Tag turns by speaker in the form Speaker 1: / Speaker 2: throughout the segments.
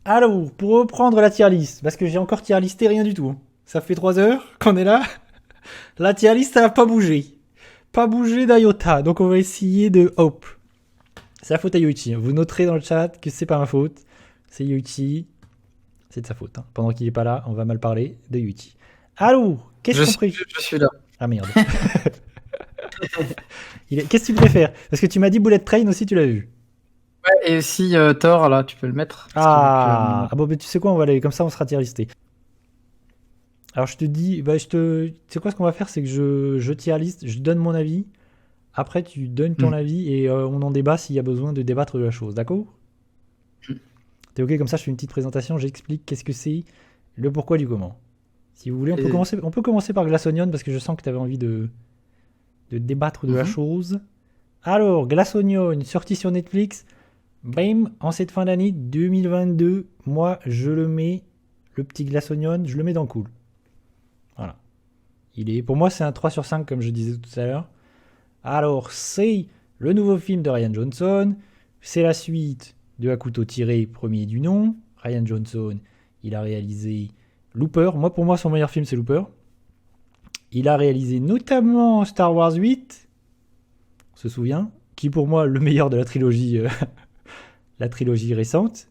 Speaker 1: Alors, pour reprendre la tier list, parce que j'ai encore tier listé rien du tout, hein. Ça fait 3 heures qu'on est là. La tier list, ça n'a pas bougé. Pas bougé d'Iota. Donc on va essayer de Hope. C'est la faute à Yoichi. Vous noterez dans le chat que c'est pas ma faute. C'est Yoichi. C'est de sa faute, hein. Pendant qu'il est pas là, on va mal parler de Yoichi. Alors, qu'est-ce qu'on préfère?
Speaker 2: Je suis là.
Speaker 1: Ah merde. Qu'est-ce que tu préfères? Parce que tu m'as dit Bullet Train aussi, tu l'as vu.
Speaker 2: Ouais, et aussi Thor, là, tu peux le mettre.
Speaker 1: Ah bon, mais tu sais quoi, on va aller comme ça, on sera tier listé. Alors je te dis, tu sais quoi, ce qu'on va faire, c'est que je tier liste, je donne mon avis. Après, tu donnes ton avis et on en débat s'il y a besoin de débattre de la chose, d'accord? T'es ok comme ça, je fais une petite présentation, j'explique qu'est-ce que c'est, le pourquoi du comment. Si vous voulez, on peut commencer par Glass Onion parce que je sens que tu avais envie de débattre de la chose. Alors, Glass Onion, sortie sur Netflix. Bam, en cette fin d'année 2022, moi je le mets, le petit Glass Onion, je le mets dans cool. Voilà. Pour moi, c'est un 3 sur 5 comme je disais tout à l'heure. Alors, c'est le nouveau film de Ryan Johnson. C'est la suite de À couteau tiré, premier du nom. Ryan Johnson, il a réalisé Looper. Pour moi, son meilleur film, c'est Looper. Il a réalisé notamment Star Wars 8, on se souvient, qui est pour moi le meilleur de la trilogie, la trilogie récente.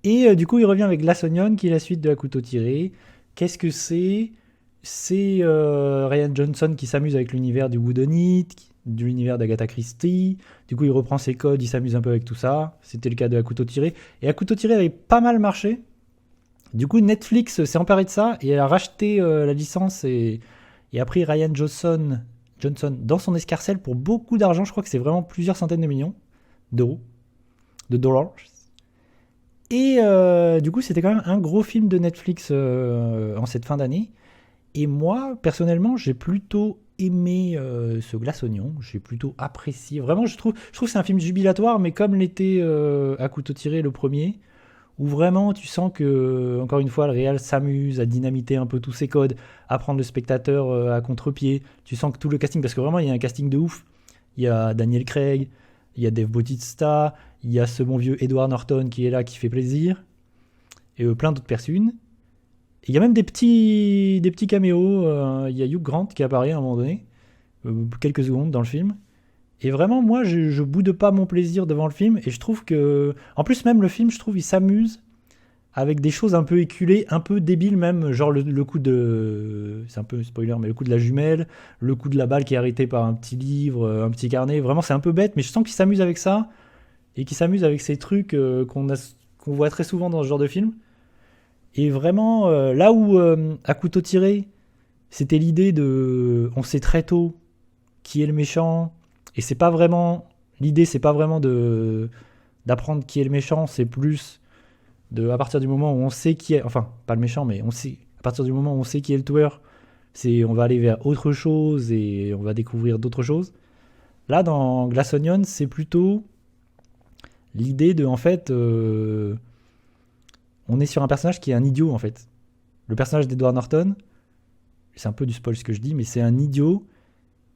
Speaker 1: Et du coup, il revient avec Glass Onion, qui est la suite de À couteau tiré. Qu'est-ce que c'est? C'est Ryan Johnson qui s'amuse avec l'univers du Whodunit, de l'univers d'Agatha Christie. Du coup, il reprend ses codes, il s'amuse un peu avec tout ça. C'était le cas de À couteau tiré. Et À couteau tiré avait pas mal marché. Du coup, Netflix s'est emparé de ça et a racheté la licence et a pris Ryan Johnson dans son escarcelle pour beaucoup d'argent. Je crois que c'est vraiment plusieurs centaines de millions d'euros, de dollars. Et du coup, c'était quand même un gros film de Netflix en cette fin d'année. Et moi, personnellement, j'ai plutôt aimé ce Glace Oignon. J'ai plutôt apprécié. Vraiment, je trouve que c'est un film jubilatoire, mais comme l'était À couteau tiré le premier, où vraiment tu sens que, encore une fois, le réal s'amuse à dynamiter un peu tous ses codes, à prendre le spectateur à contre-pied. Tu sens que tout le casting, parce que vraiment, il y a un casting de ouf. Il y a Daniel Craig, il y a Dave Bautista, il y a ce bon vieux Edward Norton qui est là, qui fait plaisir, et plein d'autres personnes. Il y a même des petits caméos. Il y a Hugh Grant qui apparaît à un moment donné, quelques secondes dans le film. Et vraiment, moi, je boude pas mon plaisir devant le film. Et je trouve que, en plus, même le film, je trouve, il s'amuse avec des choses un peu éculées, un peu débiles même, genre le coup de, c'est un peu spoiler, mais le coup de la jumelle, le coup de la balle qui est arrêtée par un petit livre, un petit carnet. Vraiment, c'est un peu bête, mais je sens qu'il s'amuse avec ça et qu'il s'amuse avec ces trucs qu'on voit très souvent dans ce genre de film. Et vraiment, là où à couteau tiré, c'était l'idée de, on sait très tôt qui est le méchant, et c'est pas vraiment, l'idée c'est pas vraiment d'apprendre qui est le méchant, c'est plus à partir du moment où on sait qui est, enfin pas le méchant, mais on sait, à partir du moment où on sait qui est le tueur, on va aller vers autre chose et on va découvrir d'autres choses. Là, dans Glass Onion, c'est plutôt l'idée de, en fait, on est sur un personnage qui est un idiot, en fait. Le personnage d'Edward Norton, c'est un peu du spoil ce que je dis, mais c'est un idiot.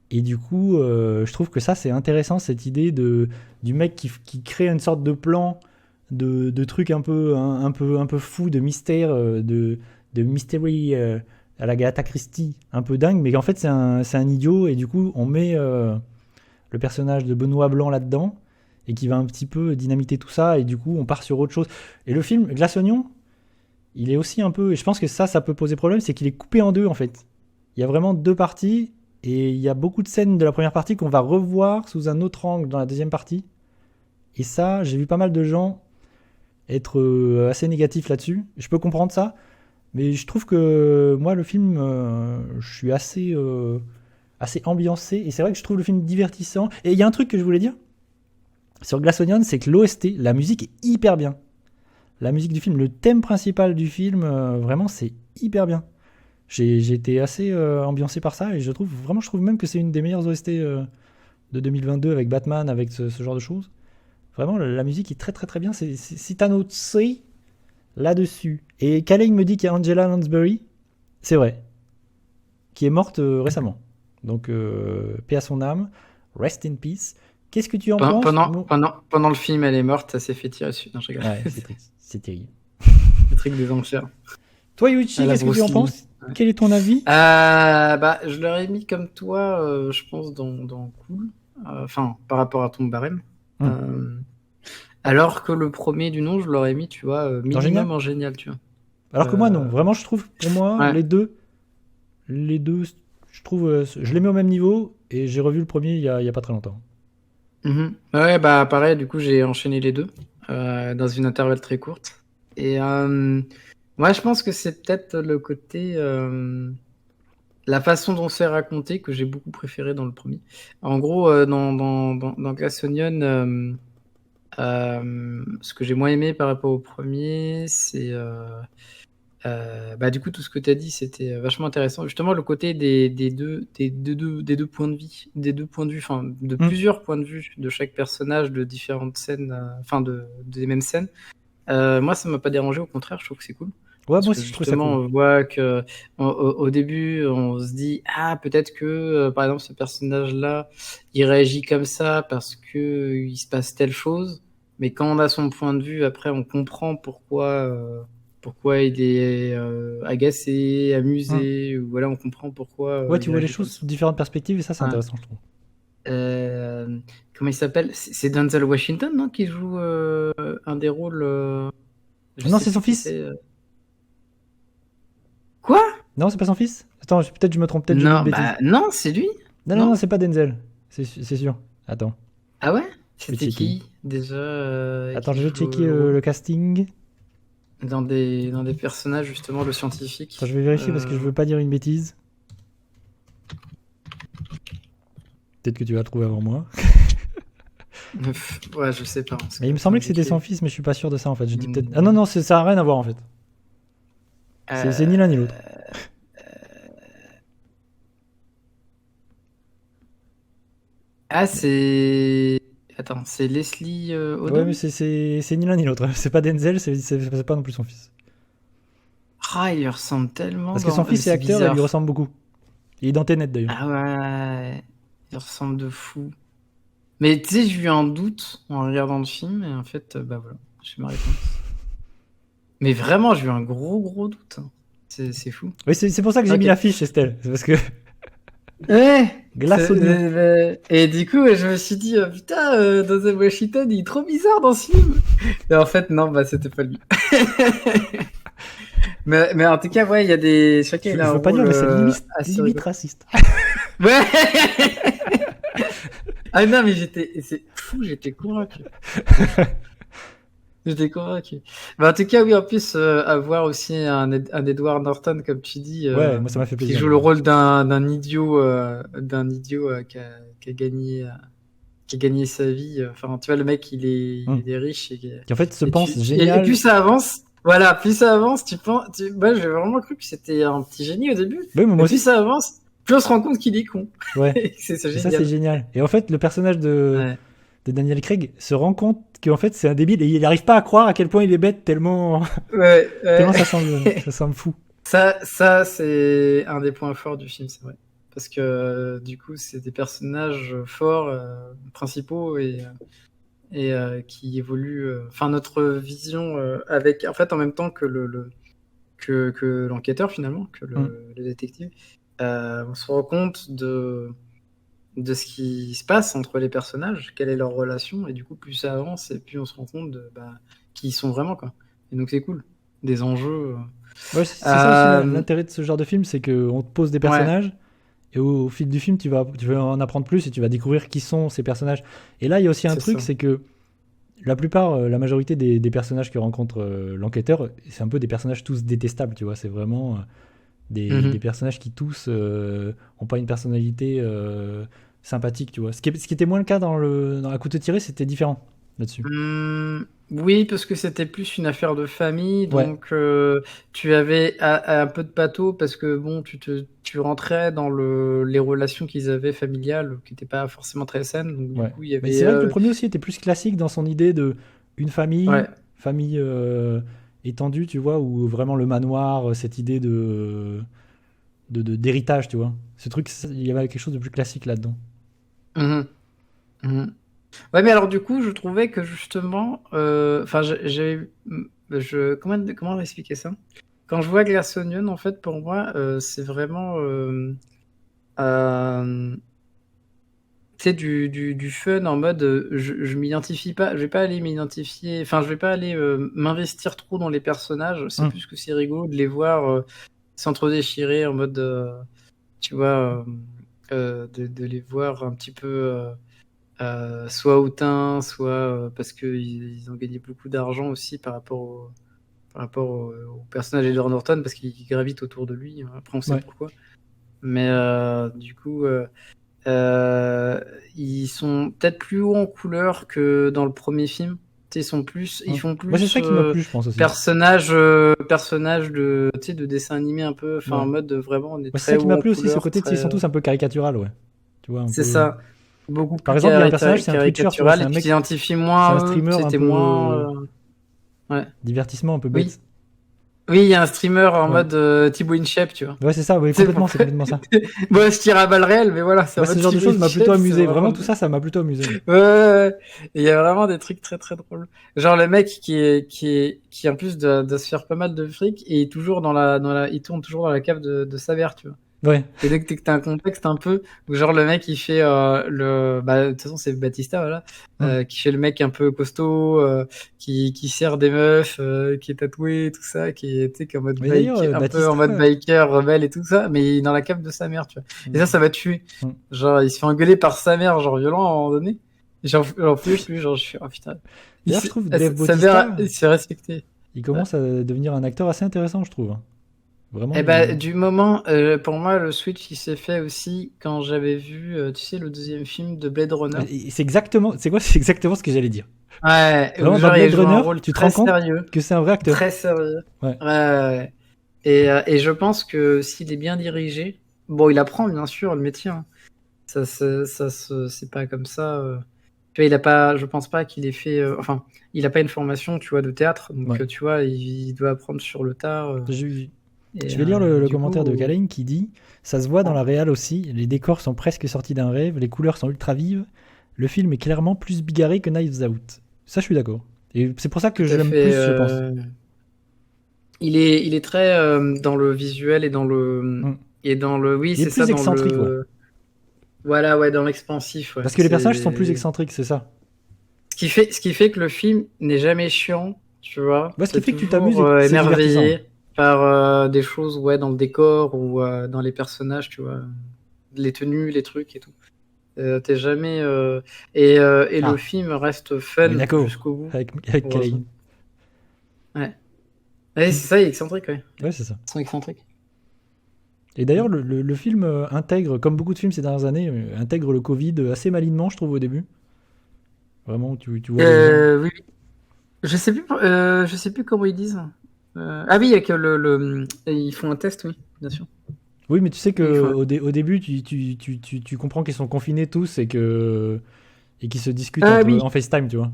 Speaker 1: Et du coup, je trouve que ça, c'est intéressant, cette idée du mec qui crée une sorte de plan de trucs un peu fou, de mystère, de mystery à la Agatha Christie, un peu dingue, mais en fait, c'est un idiot. Et du coup, on met le personnage de Benoît Blanc là-dedans, et qui va un petit peu dynamiter tout ça, et du coup, on part sur autre chose. Et le film Glace Oignon, il est aussi un peu, et je pense que ça peut poser problème, c'est qu'il est coupé en deux, en fait. Il y a vraiment deux parties, et il y a beaucoup de scènes de la première partie qu'on va revoir sous un autre angle dans la deuxième partie. Et ça, j'ai vu pas mal de gens être assez négatifs là-dessus. Je peux comprendre ça, mais je trouve que moi, le film, je suis assez ambiancé, et c'est vrai que je trouve le film divertissant. Et il y a un truc que je voulais dire sur Glass Onion, c'est que l'OST, la musique est hyper bien. La musique du film, le thème principal du film, vraiment, c'est hyper bien. J'ai été assez ambiancé par ça et je trouve même que c'est une des meilleures OST de 2022 avec Batman, avec ce genre de choses. Vraiment, la musique est très très très bien. Si t'as notre C là-dessus. Et Kaleigh me dit qu'il y a Angela Lansbury, c'est vrai, qui est morte récemment. Donc, paix à son âme, rest in peace. Qu'est-ce que tu en penses? Bon.
Speaker 2: Pendant le film, elle est morte, ça s'est fait tirer dessus. Non, je rigole.
Speaker 1: Ouais, c'est triste. C'est terrible.
Speaker 2: Le truc des enchères.
Speaker 1: Toi, Yuichi, qu'est-ce que tu en penses? Quel est ton avis?
Speaker 2: Je l'aurais mis comme toi, je pense, dans Cool. Enfin, par rapport à ton barème. Alors que le premier du nom, je l'aurais mis, tu vois, minimum en génial, tu vois.
Speaker 1: Alors que moi, non. Vraiment, je trouve, pour moi, les deux, je trouve, je les mets au même niveau et j'ai revu le premier il y a pas très longtemps.
Speaker 2: Ouais, bah pareil, du coup, j'ai enchaîné les deux dans une intervalle très courte. Et moi, je pense que c'est peut-être le côté, la façon dont c'est raconté que j'ai beaucoup préféré dans le premier. En gros, dans Glass Onion, ce que j'ai moins aimé par rapport au premier, c'est du coup tout ce que tu as dit, c'était vachement intéressant. Justement, le côté des deux points de vie, des deux points de vue, enfin de plusieurs points de vue de chaque personnage, de différentes scènes, des mêmes scènes. Moi, ça m'a pas dérangé, au contraire, je trouve que c'est cool.
Speaker 1: Ouais, moi aussi, je trouve ça cool.
Speaker 2: On voit que au début, on se dit peut-être que par exemple ce personnage-là, il réagit comme ça parce que il se passe telle chose. Mais quand on a son point de vue, après, on comprend pourquoi il est agacé, amusé, ou voilà, on comprend pourquoi.
Speaker 1: Ouais, tu vois les choses sous différentes perspectives et ça, c'est intéressant, je trouve.
Speaker 2: Comment il s'appelle? C'est Denzel Washington, non, qui joue un des rôles.
Speaker 1: Non, c'est son fils.
Speaker 2: Quoi?
Speaker 1: Non, c'est pas son fils? Attends, peut-être je me trompe, peut-être je dis une bêtise.
Speaker 2: Non, c'est lui.
Speaker 1: Non, c'est pas Denzel. C'est sûr. Attends.
Speaker 2: Ah ouais? C'était qui déjà?
Speaker 1: Attends, je vais checker le casting.
Speaker 2: Dans des personnages, justement, le scientifique.
Speaker 1: Attends, je vais vérifier parce que je veux pas dire une bêtise. Peut-être que tu vas trouver avant moi.
Speaker 2: Ouais, je sais pas.
Speaker 1: Mais il me semblait que c'était son fils, mais je suis pas sûr de ça en fait. Je dis peut-être. Ah non, ça a rien à voir en fait. C'est ni l'un ni l'autre.
Speaker 2: C'est. Attends, c'est Leslie Odom.
Speaker 1: Ouais, mais c'est ni l'un ni l'autre. C'est pas Denzel, c'est pas non plus son fils.
Speaker 2: Ah, il lui ressemble tellement.
Speaker 1: Parce que son fils est acteur et il lui ressemble beaucoup. Il est dans Tenet d'ailleurs.
Speaker 2: Ah ouais, il ressemble de fou. Mais tu sais, j'ai eu un doute en regardant le film et en fait, voilà, j'ai ma réponse. Mais vraiment, j'ai eu un gros doute. C'est fou.
Speaker 1: Oui, c'est pour ça que j'ai mis l'affiche, Estelle. C'est parce que.
Speaker 2: Ouais.
Speaker 1: Glass Onion.
Speaker 2: Et du coup, je me suis dit, putain, Denzel Washington, il est trop bizarre dans ce film. Et en fait, non, c'était pas lui. mais en tout cas, ouais, il y a des.
Speaker 1: Je veux pas dire, mais c'est limite raciste.
Speaker 2: Ouais. Ah non, mais c'est fou, j'étais convaincu. Mais en tout cas, oui, en plus, avoir aussi un Edward Norton, comme tu dis,
Speaker 1: ouais, moi ça m'a fait plaisir.
Speaker 2: Qui joue le rôle d'un idiot, qui a gagné sa vie. Enfin, tu vois, le mec, il est riche.
Speaker 1: Qui en fait se pense génial.
Speaker 2: Et plus ça avance, voilà, plus ça avance, moi, j'ai vraiment cru que c'était un petit génie au début.
Speaker 1: Oui, mais moi aussi.
Speaker 2: Plus ça avance, plus on se rend compte qu'il est con.
Speaker 1: Ouais. Ça, c'est génial. Et en fait, le personnage de Daniel Craig se rend compte qu'en fait, c'est un débile et il n'arrive pas à croire à quel point il est bête tellement. Tellement ça semble fou.
Speaker 2: Ça, c'est un des points forts du film, c'est vrai. Parce que du coup, c'est des personnages forts, principaux et qui évoluent. Enfin, notre vision avec, en fait, en même temps que que l'enquêteur finalement, que le détective, on se rend compte de ce qui se passe entre les personnages, quelle est leur relation, et du coup, plus ça avance, et plus on se rend compte de qui ils sont vraiment, quoi. Et donc, c'est cool. Des enjeux.
Speaker 1: Ouais, c'est ça aussi l'intérêt de ce genre de film, c'est qu'on te pose des personnages, et au fil du film, tu vas en apprendre plus, et tu vas découvrir qui sont ces personnages. Et là, il y a aussi un truc, c'est que la majorité des personnages que rencontre l'enquêteur, c'est un peu des personnages tous détestables, tu vois. C'est vraiment des personnages qui tous ont pas une personnalité sympathique, tu vois. Ce qui était moins le cas dans la couteau tiré, c'était différent là-dessus.
Speaker 2: Oui, parce que c'était plus une affaire de famille, donc tu avais un peu de pâteau parce que bon, tu rentrais dans les relations qu'ils avaient familiales qui n'étaient pas forcément très saines. Donc, du coup, il y avait,
Speaker 1: mais c'est vrai que le premier aussi était plus classique dans son idée de une famille étendue, tu vois, où vraiment le manoir, cette idée d'héritage, tu vois. Ce truc, il y avait quelque chose de plus classique là-dedans.
Speaker 2: Ouais, mais alors du coup, je trouvais que justement, enfin, comment expliquer ça? Quand je vois Glass Onion, en fait, pour moi, c'est vraiment, euh, tu sais, du fun en mode, je m'identifie pas, je vais pas aller m'identifier, enfin, je vais pas aller m'investir trop dans les personnages. C'est plus que c'est rigolo de les voir s'entre-déchirer en mode, tu vois, de les voir un petit peu. Soit hautain, soit parce qu'ils ont gagné beaucoup d'argent aussi par rapport au personnage d'Edward Norton, parce qu'il gravite autour de lui. Après, on sait
Speaker 1: Ouais.
Speaker 2: pourquoi. Mais du coup, ils sont peut-être plus hauts en couleur que dans le premier film. Tu sais, ils font
Speaker 1: Moi, c'est
Speaker 2: plus
Speaker 1: ça qui m'a plu, je pense aussi.
Speaker 2: personnages de, tu sais, de dessin animé un peu, enfin en
Speaker 1: Ouais.
Speaker 2: mode vraiment on est
Speaker 1: Moi, c'est
Speaker 2: très
Speaker 1: ça qui
Speaker 2: haut
Speaker 1: m'a
Speaker 2: en
Speaker 1: plu aussi, ce
Speaker 2: couleur,
Speaker 1: côté, tu sais, ils sont tous un peu caricatural, ouais. Tu vois, un
Speaker 2: c'est
Speaker 1: peu.
Speaker 2: ça. Beaucoup
Speaker 1: Par
Speaker 2: plus
Speaker 1: exemple, il y a un personnage, c'est un Twitcher, tu vois,
Speaker 2: caricatural,
Speaker 1: c'est
Speaker 2: et
Speaker 1: un
Speaker 2: tu
Speaker 1: mec,
Speaker 2: t'identifies
Speaker 1: c'est
Speaker 2: moins
Speaker 1: un
Speaker 2: à eux,
Speaker 1: streamer un
Speaker 2: c'était moins.
Speaker 1: peu
Speaker 2: Ouais.
Speaker 1: divertissement, un peu
Speaker 2: Oui.
Speaker 1: bête.
Speaker 2: Oui, il y a un streamer en
Speaker 1: Ouais.
Speaker 2: mode Thibaut InShape, tu vois.
Speaker 1: Ouais, c'est ça, ouais,
Speaker 2: C'est pour...
Speaker 1: complètement, c'est complètement ça.
Speaker 2: Bon, je tire à balles réelles, mais voilà, c'est en
Speaker 1: Moi,
Speaker 2: mode
Speaker 1: ce genre de
Speaker 2: Thibaut
Speaker 1: choses m'a plutôt
Speaker 2: InShape, c'est
Speaker 1: amusé.
Speaker 2: vraiment.
Speaker 1: Vraiment, tout ça, ça m'a plutôt amusé.
Speaker 2: Ouais, ouais, ouais. Et il y a vraiment des trucs très très drôles. Genre le mec qui en plus de se faire pas mal de fric, et il tourne toujours dans la cave de sa mère, tu vois.
Speaker 1: Ouais.
Speaker 2: Et dès que t'as un contexte un peu où genre le mec il fait bah de toute façon c'est Batista, voilà, qui fait le mec un peu costaud, qui sert des meufs, qui est tatoué, tout ça, qui est, tu sais, qui est en mode
Speaker 1: Mais d'ailleurs,
Speaker 2: bike, un peu en
Speaker 1: Batista.
Speaker 2: mode biker rebelle et tout ça, mais il est dans la cave de sa mère, tu vois. Et ça m'a tué.
Speaker 1: Mm.
Speaker 2: Genre il se fait engueuler par sa mère, genre violent à un moment donné. Et j'en pouvais plus, genre je suis oh putain.
Speaker 1: D'ailleurs, je trouve Dave
Speaker 2: Sa mère,
Speaker 1: Bautista,
Speaker 2: il se fait respecter.
Speaker 1: il commence à devenir un acteur assez intéressant, je trouve. Vraiment,
Speaker 2: Eh ben, du moment, pour moi, le switch il s'est fait aussi quand j'avais vu, tu sais, le deuxième film de Blade Runner.
Speaker 1: c'est exactement, c'est quoi? C'est exactement ce que j'allais dire.
Speaker 2: Ouais, où
Speaker 1: Vraiment, dans
Speaker 2: genre il
Speaker 1: Blade
Speaker 2: joue un
Speaker 1: Runner,
Speaker 2: rôle
Speaker 1: tu te
Speaker 2: très
Speaker 1: rends compte
Speaker 2: sérieux,
Speaker 1: que c'est un vrai acteur.
Speaker 2: très sérieux.
Speaker 1: Ouais.
Speaker 2: Ouais, ouais, ouais. Et je pense que s'il est bien dirigé, bon, il apprend bien sûr le métier, hein. C'est pas comme ça. Tu vois, je pense pas qu'il ait fait, enfin, il a pas une formation, tu vois, de théâtre, donc
Speaker 1: Ouais.
Speaker 2: tu vois, il doit apprendre sur le tard.
Speaker 1: Je vais lire le
Speaker 2: Du
Speaker 1: commentaire de
Speaker 2: coup,
Speaker 1: Kalain qui dit: ça se voit dans la réal aussi, les décors sont presque sortis d'un rêve, les couleurs sont ultra vives, le film est clairement plus bigarré que Knives Out. Ça, je suis d'accord. Et c'est pour ça que
Speaker 2: tout
Speaker 1: je
Speaker 2: à
Speaker 1: l'aime
Speaker 2: fait.
Speaker 1: plus, je pense.
Speaker 2: Il est très dans le visuel
Speaker 1: Mm.
Speaker 2: oui,
Speaker 1: Il est
Speaker 2: c'est ça,
Speaker 1: plus
Speaker 2: dans
Speaker 1: excentrique, ouais.
Speaker 2: voilà, ouais, dans l'expansif, ouais.
Speaker 1: Parce que les personnages sont plus excentriques, c'est ça.
Speaker 2: Ce qui fait que le film n'est jamais chiant, tu vois.
Speaker 1: Ouais, ce qui
Speaker 2: T'es
Speaker 1: fait que tu t'amuses
Speaker 2: toujours
Speaker 1: et que c'est divertissant.
Speaker 2: émerveillé par des choses, ouais, dans le décor ou dans les personnages, tu vois, les tenues, les trucs et tout. T'es jamais et le
Speaker 1: Ah,
Speaker 2: film reste
Speaker 1: on est
Speaker 2: fun
Speaker 1: d'accord
Speaker 2: jusqu'au bout,
Speaker 1: avec Kalain.
Speaker 2: heureusement. Ouais. Ouais, c'est ça, il est excentrique, ouais.
Speaker 1: Ouais, c'est ça.
Speaker 2: Ils sont excentriques.
Speaker 1: Et d'ailleurs, le film intègre, comme beaucoup de films ces dernières années, intègre le Covid assez malignement, je trouve, au début. Vraiment, tu vois les gens.
Speaker 2: Oui, oui. Je sais plus comment ils disent. Ah oui, il y a que ils font un test, oui, bien sûr.
Speaker 1: Oui, mais tu sais
Speaker 2: Oui, ils font
Speaker 1: que au début, tu comprends qu'ils sont confinés tous et qu'ils se discutent
Speaker 2: Ah oui,
Speaker 1: en FaceTime, tu vois.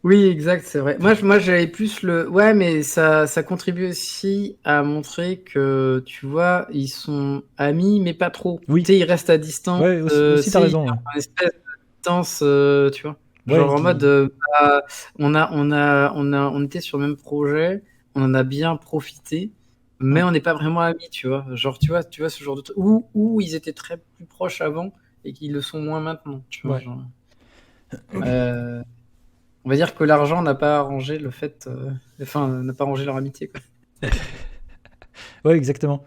Speaker 2: oui, exact, c'est vrai. Moi, j'avais plus le. Ouais, mais ça contribue aussi à montrer que, tu vois, ils sont amis, mais pas trop.
Speaker 1: Oui,
Speaker 2: Tu sais, ils restent à distance.
Speaker 1: ouais,
Speaker 2: Tu
Speaker 1: aussi t'as
Speaker 2: sais, il y
Speaker 1: raison.
Speaker 2: a
Speaker 1: Ouais,
Speaker 2: une espèce de distance, tu vois.
Speaker 1: ouais
Speaker 2: Genre en mode, bah, on était sur le même projet, on en a bien profité, mais
Speaker 1: mm,
Speaker 2: on n'est pas vraiment amis, tu vois. Genre, tu vois ce genre de truc. Ou ils étaient très plus proches avant et qu'ils le sont moins maintenant, tu vois.
Speaker 1: ouais.
Speaker 2: Genre. Euh, on va dire que l'argent n'a pas arrangé le fait, enfin, n'a pas arrangé leur amitié, quoi.
Speaker 1: Ouais, exactement.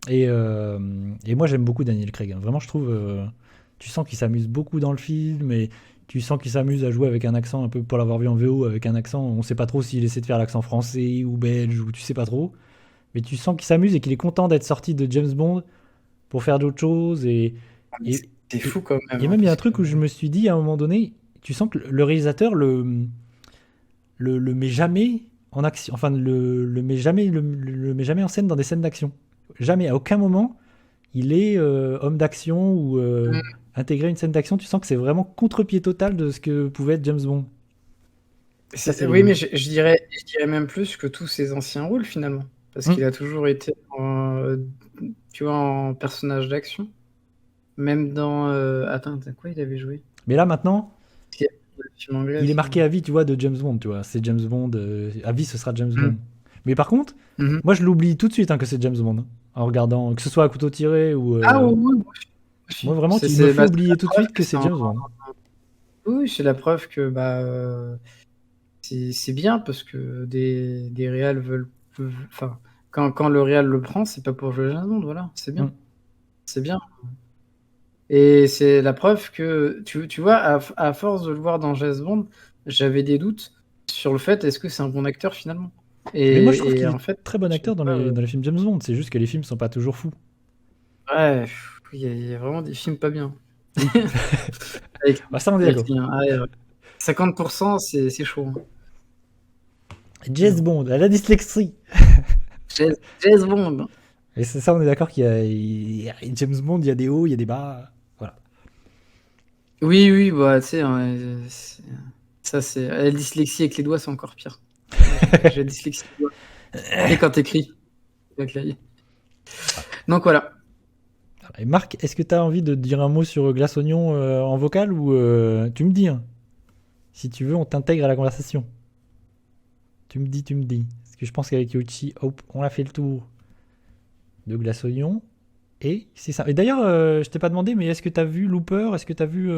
Speaker 1: Et moi, j'aime beaucoup Daniel Craig, hein. Vraiment, je trouve. Tu sens qu'il s'amuse beaucoup dans le film et tu sens qu'il s'amuse à jouer avec un accent un peu, pour l'avoir vu en VO, avec un accent. On sait pas trop s'il essaie de faire l'accent français ou belge ou tu sais pas trop. Mais tu sens qu'il s'amuse et qu'il est content d'être sorti de James Bond pour faire d'autres choses. Et,
Speaker 2: C'est fou quand même,
Speaker 1: et
Speaker 2: hein,
Speaker 1: même, il y a un
Speaker 2: parce que.
Speaker 1: truc où je me suis dit à un moment donné, tu sens que le réalisateur le met jamais en action, enfin, le met jamais en scène dans des scènes d'action. Jamais, à aucun moment, il est homme d'action ou intégrer une scène d'action. Tu sens que c'est vraiment contre-pied total de ce que pouvait être James Bond. Ça, c'est
Speaker 2: Oui, mais
Speaker 1: rigolo.
Speaker 2: je dirais même plus que tous ses anciens rôles, finalement. Parce
Speaker 1: Mm.
Speaker 2: qu'il a toujours été, tu vois, en personnage d'action. Même dans. Attends, quoi il avait joué?
Speaker 1: Mais là, maintenant,
Speaker 2: Le film anglais
Speaker 1: il est
Speaker 2: aussi.
Speaker 1: marqué à vie, tu vois, de James Bond, tu vois. C'est James Bond, à vie, ce sera James Bond. Mais par contre,
Speaker 2: Mhm.
Speaker 1: moi, je l'oublie tout de suite hein, que c'est James Bond, hein, en regardant, que ce soit à couteau tiré ou...
Speaker 2: Ah oui, oui, moi
Speaker 1: moi,
Speaker 2: aussi.
Speaker 1: vraiment,
Speaker 2: C'est
Speaker 1: il me fait
Speaker 2: bah, c'est
Speaker 1: oublier
Speaker 2: la
Speaker 1: tout de
Speaker 2: preuve
Speaker 1: suite
Speaker 2: que
Speaker 1: que
Speaker 2: c'est
Speaker 1: c'est James Bond.
Speaker 2: oui, c'est la preuve que c'est bien parce que des réals enfin, quand le réal le prend, c'est pas pour jouer James Bond, voilà, c'est bien.
Speaker 1: Mm.
Speaker 2: C'est bien. Et c'est la preuve que, tu vois, à force de le voir dans James Bond, j'avais des doutes sur le fait est-ce que c'est un bon acteur finalement.
Speaker 1: Mais moi, je trouve
Speaker 2: Et
Speaker 1: qu'il
Speaker 2: en
Speaker 1: est
Speaker 2: fait,
Speaker 1: très bon
Speaker 2: je sais
Speaker 1: acteur
Speaker 2: pas,
Speaker 1: dans les films James Bond. C'est juste que les films sont pas toujours fous.
Speaker 2: ouais, il y a vraiment des films pas bien.
Speaker 1: Oui.
Speaker 2: Avec,
Speaker 1: Bah, ça, on est
Speaker 2: avec
Speaker 1: d'accord.
Speaker 2: lui, hein. Ah, ouais. 50%, c'est chaud, hein. Mais
Speaker 1: James
Speaker 2: bon.
Speaker 1: Bond, elle a dyslexie.
Speaker 2: James Bond.
Speaker 1: Et c'est ça, on est d'accord James Bond, il y a des hauts, il y a des bas. Voilà.
Speaker 2: Oui, oui, bah, tu sais, hein, ça, c'est. La dyslexie avec les doigts, c'est encore pire. J'ai la dyslexie des doigts. Et quand t'écris avec la. Donc voilà.
Speaker 1: Et Marc, est-ce que tu as envie de dire un mot sur Glace Oignon en vocal ou tu me dis hein. Si tu veux, on t'intègre à la conversation. Tu me dis. Parce que je pense qu'avec Yoshi, hop, on a fait le tour de Glace Oignon. Et c'est ça. Et d'ailleurs, je t'ai pas demandé, mais est-ce que tu as vu Looper? Est-ce que tu as vu.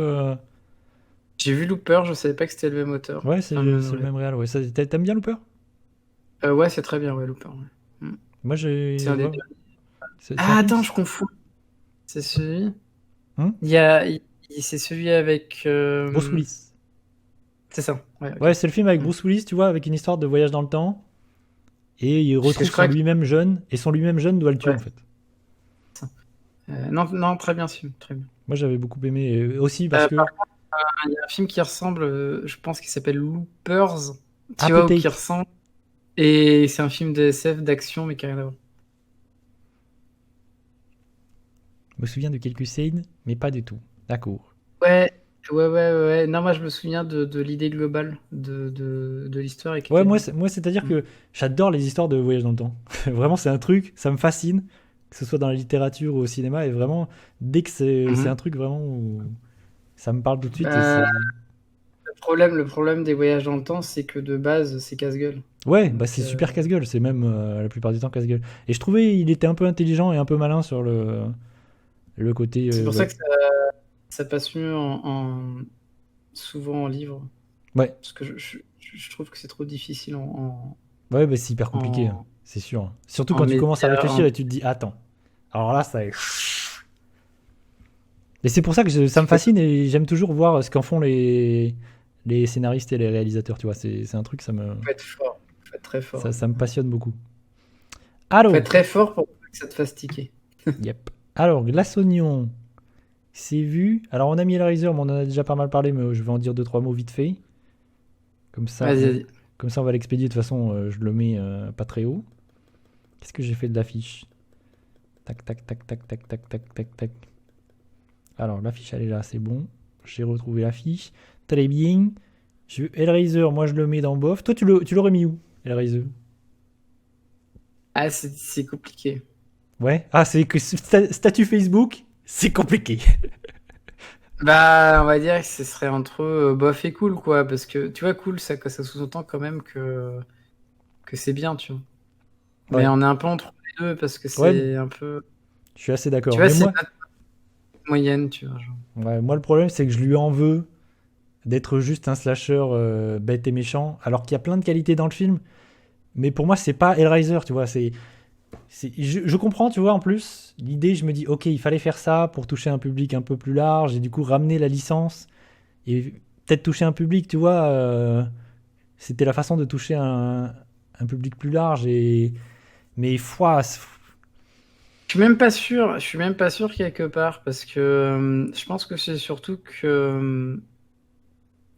Speaker 2: J'ai vu Looper, je savais pas que c'était le même auteur.
Speaker 1: Ouais,
Speaker 2: Ça
Speaker 1: c'est le
Speaker 2: me.
Speaker 1: même réal. Ouais. T'aimes bien Looper?
Speaker 2: Ouais, c'est très bien, ouais, Looper. Ouais.
Speaker 1: Moi,
Speaker 2: C'est un des
Speaker 1: ouais,
Speaker 2: deux.
Speaker 1: c'est un
Speaker 2: Ah,
Speaker 1: film.
Speaker 2: attends, je confonds. C'est celui.
Speaker 1: Hein.
Speaker 2: Il y a. C'est celui avec.
Speaker 1: Bruce Willis.
Speaker 2: C'est ça. Ouais, ok.
Speaker 1: Ouais, c'est le film avec
Speaker 2: Hmm.
Speaker 1: Bruce Willis, tu vois, avec une histoire de voyage dans le temps. Et il
Speaker 2: Parce que
Speaker 1: retrouve
Speaker 2: je
Speaker 1: son
Speaker 2: crois que.
Speaker 1: lui-même jeune. Et son lui-même jeune doit le tuer,
Speaker 2: Ouais.
Speaker 1: en fait.
Speaker 2: Non, non, très bien ce film, très bien.
Speaker 1: Moi, j'avais beaucoup aimé. Et aussi parce que.
Speaker 2: Par contre, il y a un film qui ressemble, je pense qu'il s'appelle Loopers,
Speaker 1: Ah,
Speaker 2: tu vois, ou qui
Speaker 1: peut-être.
Speaker 2: ressemble. Et c'est un film de SF, d'action, mais qui n'a rien à voir.
Speaker 1: Je me souviens de quelques scènes, mais pas du tout. D'accord.
Speaker 2: Ouais, ouais, ouais, ouais. Non, moi je me souviens de l'idée globale de l'histoire et qui
Speaker 1: Ouais,
Speaker 2: était bien.
Speaker 1: moi c'est-à-dire
Speaker 2: Mm.
Speaker 1: que j'adore les histoires de voyage dans le temps. Vraiment, c'est un truc, ça me fascine, que ce soit dans la littérature ou au cinéma. Et vraiment, dès que c'est un
Speaker 2: Mhm.
Speaker 1: truc vraiment où ça me parle tout de suite. Et
Speaker 2: Bah,
Speaker 1: c'est.
Speaker 2: le problème des voyages dans le temps, c'est que de base, c'est casse-gueule.
Speaker 1: Ouais, bah
Speaker 2: Donc,
Speaker 1: c'est super casse-gueule. C'est même la plupart du temps casse-gueule. Et je trouvais il était un peu intelligent et un peu malin sur le côté.
Speaker 2: c'est pour ça
Speaker 1: Ouais.
Speaker 2: que ça passe mieux souvent en livre.
Speaker 1: Ouais,
Speaker 2: Parce que je trouve que c'est trop difficile
Speaker 1: ouais, bah, c'est hyper compliqué, hein,
Speaker 2: en,
Speaker 1: c'est sûr. Surtout
Speaker 2: en
Speaker 1: quand tu commences à
Speaker 2: média.
Speaker 1: réfléchir et tu te dis, attends. Alors là, ça. Et c'est pour ça que ça me fascine et j'aime toujours voir ce qu'en font les scénaristes et les réalisateurs, tu vois. C'est un truc,
Speaker 2: Faut être fort. Faut être très fort.
Speaker 1: ça me passionne beaucoup.
Speaker 2: Faut être
Speaker 1: Alors,
Speaker 2: très fort pour que ça te fasse tiquer.
Speaker 1: yep. Alors, Glace Oignon, c'est vu. Alors, on a mis Hellraiser, mais on en a déjà pas mal parlé, mais je vais en dire deux trois mots vite fait. Comme ça,
Speaker 2: Vas-y,
Speaker 1: on,
Speaker 2: vas-y.
Speaker 1: comme ça, on va l'expédier. De toute façon, je le mets pas très haut. Qu'est-ce que j'ai fait de l'affiche? Tac, tac, tac, tac, tac, tac, tac, tac, tac. Alors, l'affiche, elle est là, c'est bon. J'ai retrouvé l'affiche. Très bien. Hellraiser, moi, je le mets dans bof. Toi, tu l'aurais mis où, Hellraiser?
Speaker 2: Ah, c'est compliqué.
Speaker 1: Ouais. Ah, c'est que statut Facebook, c'est compliqué.
Speaker 2: Bah, on va dire que ce serait entre bof et cool, quoi. Parce que, tu vois, cool, ça sous-entend quand même que c'est bien, tu vois. Mais
Speaker 1: Ouais.
Speaker 2: on est un peu entre les deux parce que
Speaker 1: Ouais,
Speaker 2: c'est un peu.
Speaker 1: je suis assez
Speaker 2: Tu
Speaker 1: d'accord.
Speaker 2: vois,
Speaker 1: Mais
Speaker 2: c'est
Speaker 1: moi,
Speaker 2: une note moyenne, tu vois. Genre.
Speaker 1: ouais, moi, le problème, c'est que je lui en veux d'être juste un slasher bête et méchant, alors qu'il y a plein de qualités dans le film. Mais pour moi, c'est pas Hellraiser, tu vois. Je comprends, tu vois, en plus, l'idée, je me dis, ok, il fallait faire ça pour toucher un public un peu plus large et du coup ramener la licence et peut-être toucher un public, tu vois. C'était la façon de toucher un public plus large et. Mais foi,
Speaker 2: Je suis même pas sûr quelque part parce que je pense que c'est surtout que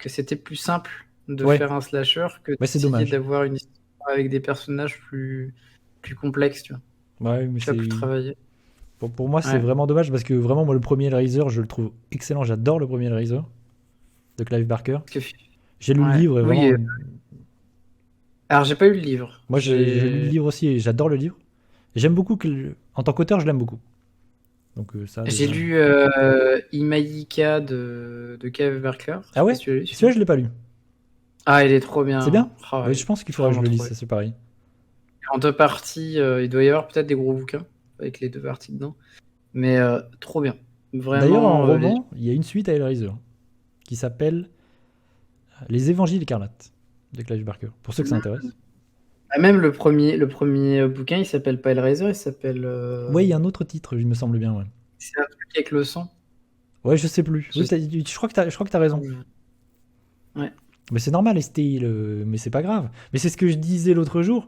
Speaker 2: c'était plus simple de
Speaker 1: ouais,
Speaker 2: faire un slasher que
Speaker 1: ouais, c'est
Speaker 2: d'essayer
Speaker 1: dommage.
Speaker 2: d'avoir une histoire avec des personnages plus complexes, tu vois.
Speaker 1: Ouais, mais
Speaker 2: Tu vas plus
Speaker 1: c'est.
Speaker 2: travailler.
Speaker 1: Pour moi, c'est
Speaker 2: Ouais.
Speaker 1: vraiment dommage parce que vraiment, moi, le premier Hellraiser, je le trouve excellent. J'adore le premier Hellraiser de Clive Barker.
Speaker 2: Parce que,
Speaker 1: J'ai lu le
Speaker 2: ouais.
Speaker 1: livre et
Speaker 2: Oui.
Speaker 1: vraiment.
Speaker 2: Alors, j'ai pas eu le livre.
Speaker 1: Moi, j'ai lu le livre aussi et j'adore le livre. J'aime beaucoup en tant qu'auteur, je l'aime beaucoup. Donc ça,
Speaker 2: J'ai
Speaker 1: déjà.
Speaker 2: lu Imaïka de Kev Barker. Je sais
Speaker 1: Ah
Speaker 2: pas
Speaker 1: ouais?
Speaker 2: si tu l'as lu,
Speaker 1: Celui-là,
Speaker 2: celui-là.
Speaker 1: je l'ai pas lu.
Speaker 2: Ah, il est trop
Speaker 1: C'est
Speaker 2: bien.
Speaker 1: bien?
Speaker 2: Ah,
Speaker 1: Ouais,
Speaker 2: il
Speaker 1: je pense qu'il
Speaker 2: est
Speaker 1: faudra que je
Speaker 2: vraiment
Speaker 1: le lise,
Speaker 2: trop
Speaker 1: ça
Speaker 2: bien.
Speaker 1: c'est pareil.
Speaker 2: En deux parties, il doit y avoir peut-être des gros bouquins avec les deux parties dedans. Mais trop bien.
Speaker 1: D'ailleurs, en
Speaker 2: Vraiment,
Speaker 1: roman, il y a une suite à Hellraiser qui s'appelle Les Évangiles écarlates de Clive Barker, pour ceux que ça intéresse.
Speaker 2: Ah, même le premier bouquin, il s'appelle pas Hellraiser, il s'appelle.
Speaker 1: Ouais, il y a un autre titre, il me semble bien, ouais.
Speaker 2: C'est un truc avec le sang.
Speaker 1: Ouais, je sais plus.
Speaker 2: Je
Speaker 1: Oui,
Speaker 2: sais
Speaker 1: je crois que t'as raison.
Speaker 2: plus. Ouais.
Speaker 1: Mais c'est normal, STI, mais c'est pas grave. Mais c'est ce que je disais l'autre jour.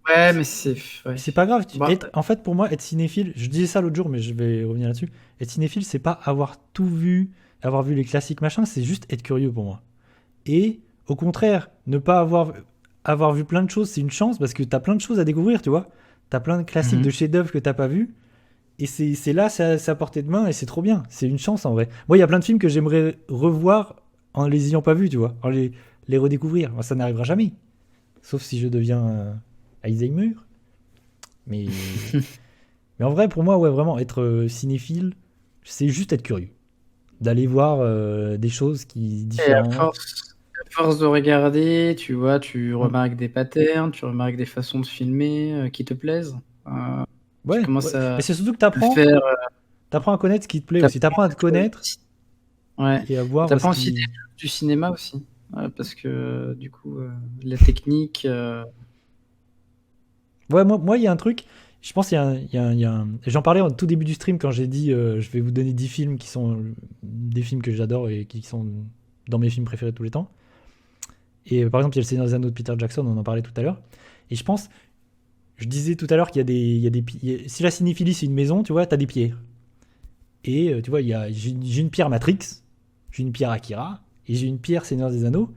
Speaker 2: Ouais, mais c'est. Ouais.
Speaker 1: C'est pas grave.
Speaker 2: Bah,
Speaker 1: En fait, pour moi, être cinéphile, je disais ça l'autre jour, mais je vais revenir là-dessus. Être cinéphile, c'est pas avoir tout vu, avoir vu les classiques, machin, c'est juste être curieux pour moi. Et au contraire, ne pas avoir vu plein de choses, c'est une chance parce que t'as plein de choses à découvrir, tu vois. T'as plein de classiques, de
Speaker 2: mhm.
Speaker 1: chefs-d'œuvre que t'as pas vu. Et c'est là, c'est à portée de main et c'est trop bien. C'est une chance en vrai. Moi, il y a plein de films que j'aimerais revoir en les ayant pas vus, tu vois. Les redécouvrir. Moi, ça n'arrivera jamais. Sauf si je deviens Alzheimer. Mais, mais en vrai, pour moi, ouais, vraiment, être cinéphile, c'est juste être curieux. D'aller voir des choses
Speaker 2: Et
Speaker 1: différentes.
Speaker 2: à force de regarder, tu vois, tu
Speaker 1: Mm.
Speaker 2: remarques des patterns, tu remarques des façons de filmer qui te plaisent. Tu
Speaker 1: Ouais, ouais.
Speaker 2: commences
Speaker 1: Mais
Speaker 2: à
Speaker 1: c'est surtout que
Speaker 2: le faire.
Speaker 1: t'apprends à connaître ce qui te plaît aussi. T'apprends
Speaker 2: T'apprends
Speaker 1: à te connaître
Speaker 2: ouais.
Speaker 1: et à voir ce
Speaker 2: T'apprends aussi des
Speaker 1: qui.
Speaker 2: trucs du cinéma aussi. Ouais, parce que du coup, la technique.
Speaker 1: Ouais, moi, il y a un truc. Je pense qu'il y a J'en parlais au tout début du stream quand j'ai dit je vais vous donner 10 films qui sont des films que j'adore et qui sont dans mes films préférés de tous les temps. Et par exemple, il y a Le Seigneur des Anneaux de Peter Jackson, on en parlait tout à l'heure. Et je disais tout à l'heure qu'il y a si la cinéphilie c'est une maison, tu vois, t'as des pierres. Et tu vois, j'ai une pierre Matrix, j'ai une pierre Akira, et j'ai une pierre Seigneur des Anneaux.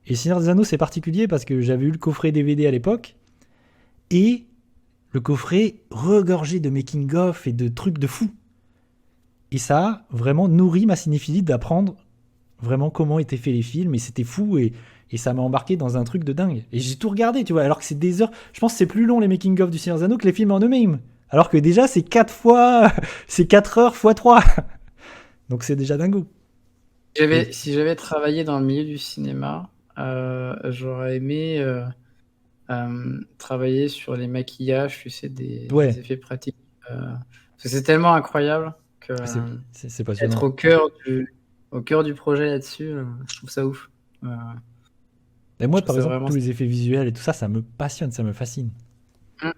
Speaker 1: Et Seigneur des Anneaux, c'est particulier parce que j'avais eu le coffret DVD à l'époque, et le coffret regorgé de making-of et de trucs de fou. Et ça a vraiment nourri ma cinéphilie d'apprendre vraiment comment étaient faits les films, et c'était fou, et ça m'a embarqué dans un truc de dingue. Et j'ai tout regardé, tu vois, alors que c'est des heures. Je pense que c'est plus long les making-of du Seigneur des Anneaux que les films en eux-mêmes. Alors que déjà, c'est 4 fois. C'est 4 heures fois 3. Donc c'est déjà dingo. Et
Speaker 2: Si j'avais travaillé dans le milieu du cinéma, j'aurais aimé travailler sur les maquillages, tu sais, des
Speaker 1: ouais,
Speaker 2: effets pratiques. Parce que c'est tellement incroyable que
Speaker 1: c'est
Speaker 2: être
Speaker 1: passionnant.
Speaker 2: au cœur du projet là-dessus, je trouve ça ouf. Euh,
Speaker 1: Et
Speaker 2: je
Speaker 1: moi,
Speaker 2: trouve
Speaker 1: par
Speaker 2: ça
Speaker 1: exemple,
Speaker 2: vraiment.
Speaker 1: tous les effets visuels et tout ça, ça me passionne, ça me fascine.
Speaker 2: Mm.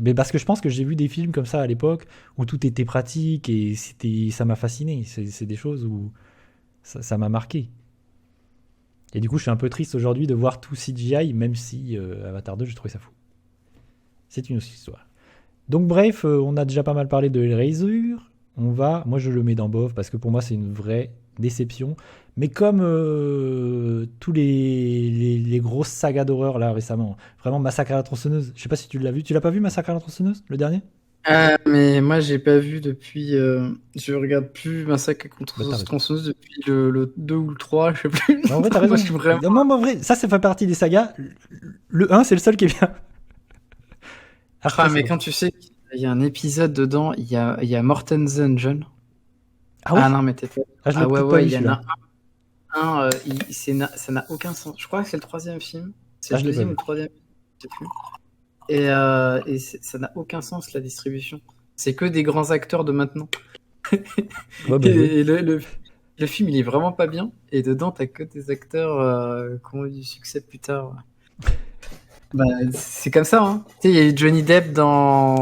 Speaker 1: Mais parce que je pense que j'ai vu des films comme ça à l'époque où tout était pratique et ça m'a fasciné. C'est des choses où ça m'a marqué. Et du coup, je suis un peu triste aujourd'hui de voir tout CGI, même si Avatar 2, j'ai trouvé ça fou. C'est une autre histoire. Donc bref, on a déjà pas mal parlé de Hellraiser. Moi je le mets dans Bov parce que pour moi c'est une vraie déception. Mais comme tous les grosses sagas d'horreur là récemment, vraiment Massacre à la tronçonneuse. Je sais pas si tu l'as vu. Tu l'as pas vu Massacre à la tronçonneuse, le dernier?
Speaker 2: Mais moi, j'ai pas vu depuis. Je regarde plus Massacre
Speaker 1: Bah
Speaker 2: contre
Speaker 1: t'as raison.
Speaker 2: tronçonneuse depuis le 2 ou le 3, je sais plus.
Speaker 1: Bah, en vrai t'as
Speaker 2: Moi, je
Speaker 1: raison.
Speaker 2: suis vraiment.
Speaker 1: Non, mais en vrai, ça fait partie des sagas. Le 1 c'est le seul qui est bien. Après
Speaker 2: Ah,
Speaker 1: c'est
Speaker 2: mais
Speaker 1: bon.
Speaker 2: quand tu sais qu'il y a un épisode dedans, il y a Mortensen John.
Speaker 1: Ah
Speaker 2: Ah
Speaker 1: ouais.
Speaker 2: non, mais t'es pas.
Speaker 1: Ah je l'ai
Speaker 2: Ah ouais,
Speaker 1: peut-être pas
Speaker 2: ouais,
Speaker 1: vu
Speaker 2: il y en
Speaker 1: celui-là.
Speaker 2: a un. Ça n'a aucun sens. Je crois que c'est le troisième film. C'est
Speaker 1: Ah
Speaker 2: le
Speaker 1: je l'ai pas
Speaker 2: deuxième ou
Speaker 1: vu.
Speaker 2: le troisième, je sais plus. Ça n'a aucun sens, la distribution. C'est que des grands acteurs de maintenant.
Speaker 1: Ouais bah oui.
Speaker 2: Et le film, il est vraiment pas bien. Et dedans, t'as que des acteurs qui ont eu du succès plus tard. Bah, c'est comme ça, hein. Tu sais, il y a eu Johnny Depp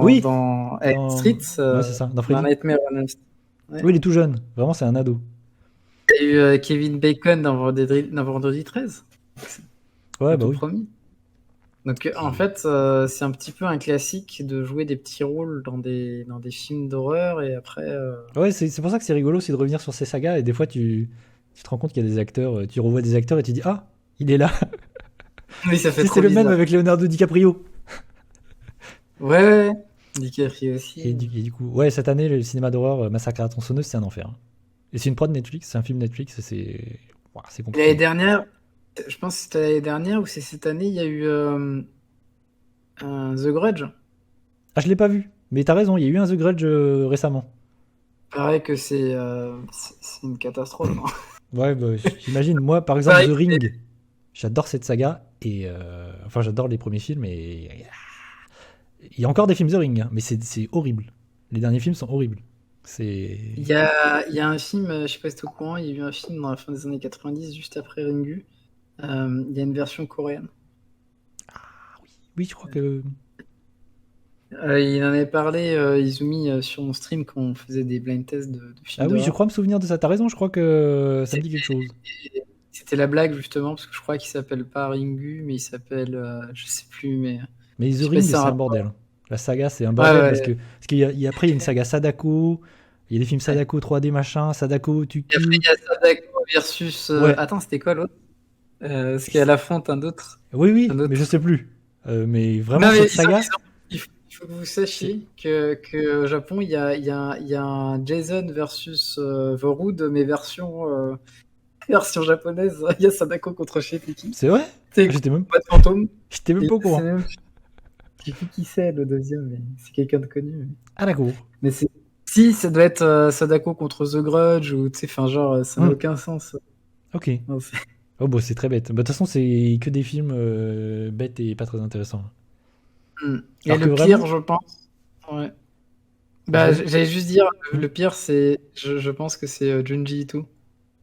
Speaker 1: Oui.
Speaker 2: dans Elm
Speaker 1: Dans
Speaker 2: Street,
Speaker 1: ouais c'est ça. Dans
Speaker 2: dans
Speaker 1: Freddy.
Speaker 2: Nightmare on Elm Street. Ouais.
Speaker 1: Oui il est tout jeune. Vraiment c'est un ado.
Speaker 2: Il y a eu Kevin Bacon dans Vendredi 13,
Speaker 1: Ouais
Speaker 2: le
Speaker 1: bah
Speaker 2: tout
Speaker 1: oui.
Speaker 2: premier. Donc, en
Speaker 1: Et-
Speaker 2: fait, c'est un petit peu un classique de jouer des petits rôles dans des films d'horreur et après.
Speaker 1: Ouais, c'est pour ça que c'est rigolo, c'est de revenir sur ces sagas et des fois tu te rends compte qu'il y a des acteurs, tu revois des acteurs et tu dis ah, il est là.
Speaker 2: Oui, ça fait
Speaker 1: Si c'est
Speaker 2: trop
Speaker 1: le même
Speaker 2: bizarre.
Speaker 1: avec Leonardo DiCaprio.
Speaker 2: Ouais, ouais, ouais. DiCaprio aussi.
Speaker 1: Et du coup, ouais, cette année le cinéma d'horreur Massacre à la tronçonneuse, c'est un enfer, hein. Et c'est une prod Netflix, c'est un film Netflix et c'est
Speaker 2: L'année
Speaker 1: compliqué.
Speaker 2: dernière, je pense que c'était l'année dernière ou c'est cette année, il y a eu un The Grudge.
Speaker 1: Ah, je l'ai pas vu, mais t'as raison, il y a eu un The Grudge récemment.
Speaker 2: paraît que c'est une catastrophe, hein.
Speaker 1: Ouais, bah, j'imagine. Moi, par exemple,
Speaker 2: Pareil.
Speaker 1: The Ring, j'adore cette saga. Et enfin, j'adore les premiers films. Et il y a encore des films The Ring, hein, mais c'est horrible. Les derniers films sont horribles. C'est.
Speaker 2: Il y a un film, je sais pas si t'es au courant, il y a eu un film dans la fin des années 90, juste après Ringu. Il y a une version coréenne.
Speaker 1: Oui, je crois que.
Speaker 2: Il en avait parlé, Izumi, sur mon stream quand on faisait des blind tests de films
Speaker 1: Ah oui, je
Speaker 2: d'horreur.
Speaker 1: crois me souvenir de ça. T'as raison, je crois que ça me dit quelque chose.
Speaker 2: C'était la blague, justement, parce que je crois qu'il s'appelle pas Ringu, mais il s'appelle, je sais plus, mais
Speaker 1: Mais
Speaker 2: je
Speaker 1: The
Speaker 2: sais pas si
Speaker 1: Ring,
Speaker 2: c'est un
Speaker 1: c'est un
Speaker 2: rapport.
Speaker 1: bordel. La saga, c'est un
Speaker 2: Ouais,
Speaker 1: bordel
Speaker 2: ouais.
Speaker 1: parce après, il y a une saga Sadako. Il y a des films
Speaker 2: Ouais.
Speaker 1: Sadako 3D machin, Sadako
Speaker 2: Et après,
Speaker 1: Tutu.
Speaker 2: il y a Sadako versus.
Speaker 1: Ouais,
Speaker 2: Attends, c'était quoi l'autre? Parce qu'à la fin, t'as un autre.
Speaker 1: oui,
Speaker 2: Un
Speaker 1: oui, mais je
Speaker 2: autre.
Speaker 1: sais plus. Mais vraiment,
Speaker 2: Non, mais
Speaker 1: cette saga,
Speaker 2: il faut que vous
Speaker 1: c'est.
Speaker 2: sachiez que au Japon, il y a un Jason versus The Rood, mais version japonaise. Il y a Sadako contre je sais plus qui.
Speaker 1: C'est vrai?
Speaker 2: C'est
Speaker 1: Ah,
Speaker 2: pas de fantôme.
Speaker 1: j'étais même
Speaker 2: Et
Speaker 1: pas au
Speaker 2: c'est
Speaker 1: courant.
Speaker 2: même, je sais plus qui c'est le deuxième, mais c'est quelqu'un de connu.
Speaker 1: Ah, d'accord.
Speaker 2: Mais si, ça doit être Sadako contre The Grudge, ou tu sais, enfin, genre, ça n'a
Speaker 1: Hum,
Speaker 2: aucun sens.
Speaker 1: ok.
Speaker 2: Non,
Speaker 1: Oh, bah, c'est très bête. Bah, de toute façon, c'est que des films bêtes et pas très intéressants.
Speaker 2: Et
Speaker 1: Alors que
Speaker 2: le pire,
Speaker 1: vraiment,
Speaker 2: je pense. Ouais. Bah,
Speaker 1: vas-y.
Speaker 2: j'allais juste dire,
Speaker 1: Hum.
Speaker 2: le pire, je pense que c'est Junji Ito.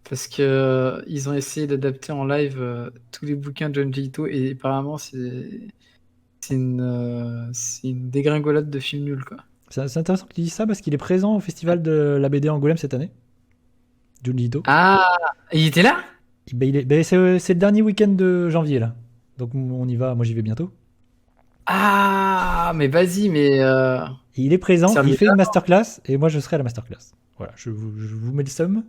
Speaker 2: Parce que ils ont essayé d'adapter en live tous les bouquins de Junji Ito, et apparemment, c'est une dégringolade de films nuls, quoi.
Speaker 1: C'est intéressant que tu dises ça parce qu'il est présent au festival de la BD Angoulême cette année. Junji Ito.
Speaker 2: Ah, il était là?
Speaker 1: C'est le dernier week-end de janvier là. Donc on y va, moi j'y vais bientôt.
Speaker 2: Ah, mais vas-y, mais
Speaker 1: Et il est présent, il
Speaker 2: servi
Speaker 1: fait
Speaker 2: là.
Speaker 1: une masterclass et moi je serai à la masterclass. Voilà, je vous mets le somme.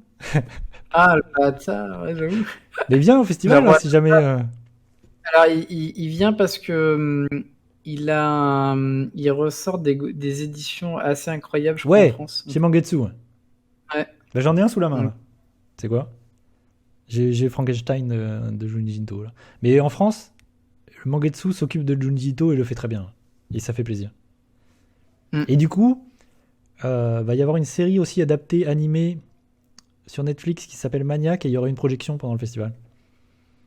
Speaker 2: Ah, le bâtard, ouais, j'avoue.
Speaker 1: Mais viens au
Speaker 2: Le
Speaker 1: festival hein,
Speaker 2: roi.
Speaker 1: si jamais.
Speaker 2: Alors, il vient parce que il ressort des éditions assez incroyables, je crois, en
Speaker 1: Ouais,
Speaker 2: France.
Speaker 1: chez Mangetsu. Ouais.
Speaker 2: Ouais.
Speaker 1: Bah, j'en ai un sous la main
Speaker 2: Donc,
Speaker 1: là. C'est quoi? J'ai Frankenstein de Junji Ito là. Mais en France, le Mangetsu s'occupe de Junji Ito et le fait très bien. Et ça fait plaisir.
Speaker 2: mm.
Speaker 1: Et du coup, va y avoir une série aussi adaptée, animée sur Netflix qui s'appelle Maniac et il y aura une projection pendant le festival.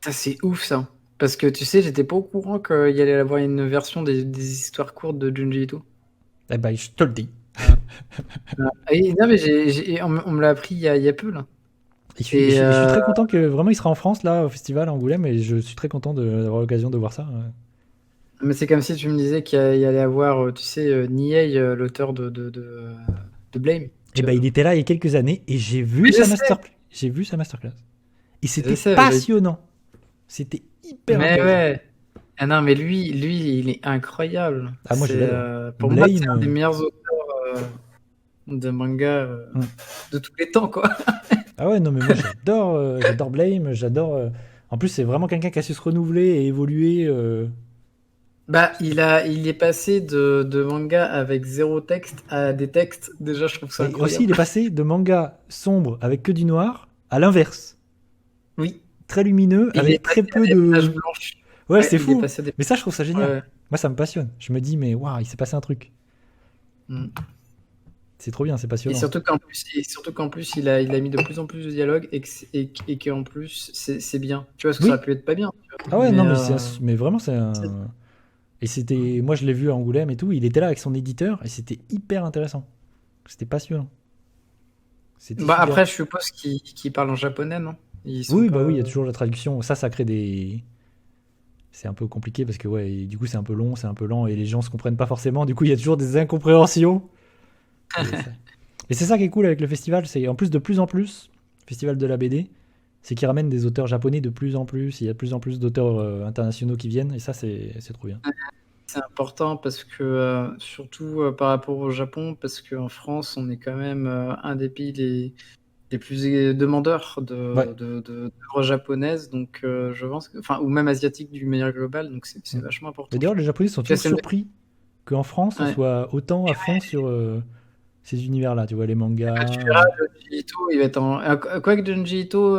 Speaker 2: Ça, c'est ouf, ça. Parce que tu sais, j'étais pas au courant qu'il y allait avoir une version des histoires courtes de Junji Ito.
Speaker 1: Eh ben, je te le dis.
Speaker 2: Non, mais on me l'a appris il y a peu, là.
Speaker 1: Je suis très content que vraiment il sera en France là au festival à Angoulême et je suis très content d'avoir l'occasion de voir ça.
Speaker 2: Mais c'est comme si tu me disais qu'il y allait avoir, tu sais, Niei, l'auteur de Blame.
Speaker 1: Et
Speaker 2: Tu
Speaker 1: ben
Speaker 2: vois.
Speaker 1: il était là il y a quelques années et
Speaker 2: Mais je sais,
Speaker 1: j'ai vu sa masterclass. Et
Speaker 2: je
Speaker 1: c'était
Speaker 2: sais,
Speaker 1: passionnant. C'était hyper
Speaker 2: mais
Speaker 1: intéressant.
Speaker 2: ouais. Ah non, mais lui, il est incroyable.
Speaker 1: Ah moi je l'adore.
Speaker 2: Pour moi, c'est
Speaker 1: Blame.
Speaker 2: un des meilleurs auteurs de manga
Speaker 1: Hmm.
Speaker 2: de tous les temps, quoi.
Speaker 1: Ah ouais non mais moi j'adore Blame, j'adore. En plus c'est vraiment quelqu'un qui a su se renouveler et évoluer.
Speaker 2: Bah, il est passé de manga avec zéro texte à des textes. Déjà, je trouve ça
Speaker 1: Et aussi il
Speaker 2: incroyable.
Speaker 1: est passé de manga sombre avec que du noir à l'inverse,
Speaker 2: Oui,
Speaker 1: très lumineux
Speaker 2: il est
Speaker 1: avec très
Speaker 2: passé à
Speaker 1: peu
Speaker 2: des pages
Speaker 1: de.
Speaker 2: blanches.
Speaker 1: Ouais
Speaker 2: Ouais,
Speaker 1: c'est
Speaker 2: il est
Speaker 1: fou.
Speaker 2: passé à des.
Speaker 1: Mais ça je trouve ça génial.
Speaker 2: Ouais.
Speaker 1: Moi ça me passionne. Je me dis mais waouh il s'est passé un truc.
Speaker 2: Mm.
Speaker 1: C'est trop bien, c'est
Speaker 2: Et
Speaker 1: passionnant.
Speaker 2: surtout qu'en plus, il a mis de plus en plus de dialogues, et qu'en plus, c'est bien. Tu vois, parce que ça aurait
Speaker 1: Oui.
Speaker 2: pu être pas bien. Tu vois.
Speaker 1: Ah ouais,
Speaker 2: Mais
Speaker 1: non, mais vraiment, c'est
Speaker 2: c'est-
Speaker 1: un. Et c'était. Moi, je l'ai vu à Angoulême et tout. Il était là avec son éditeur et c'était hyper intéressant. C'était passionnant. C'était
Speaker 2: bah,
Speaker 1: super.
Speaker 2: après, je suppose qu'ils parlent en japonais, non? Ils sont
Speaker 1: Oui,
Speaker 2: pas.
Speaker 1: bah oui, il y a toujours la traduction. Ça crée des. C'est un peu compliqué parce que, ouais, et du coup, c'est un peu long, c'est un peu lent et les gens se comprennent pas forcément. Du coup, il y a toujours des incompréhensions. Et, ça- et c'est ça qui est cool avec le festival. C'est en plus, de plus en plus, festival de la BD, c'est qu'il ramène des auteurs japonais de plus en plus. Il y a de plus en plus d'auteurs internationaux qui viennent et ça, c'est trop bien.
Speaker 2: C'est important parce que, surtout par rapport au Japon, parce qu'en France, on est quand même un des pays les plus demandeurs
Speaker 1: Ouais.
Speaker 2: d'œuvres japonaises, donc je pense que, enfin, ou même asiatiques d'une manière globale, donc c'est
Speaker 1: Mm.
Speaker 2: vachement
Speaker 1: Et
Speaker 2: important.
Speaker 1: d'ailleurs, les Japonais sont
Speaker 2: Tu vois,
Speaker 1: toujours surpris qu'en France, on
Speaker 2: ouais.
Speaker 1: soit autant à fond sur ces univers-là. Tu vois, les
Speaker 2: Bah, tu
Speaker 1: mangas.
Speaker 2: verras, Junji Ito, il va être quoique Junji Ito,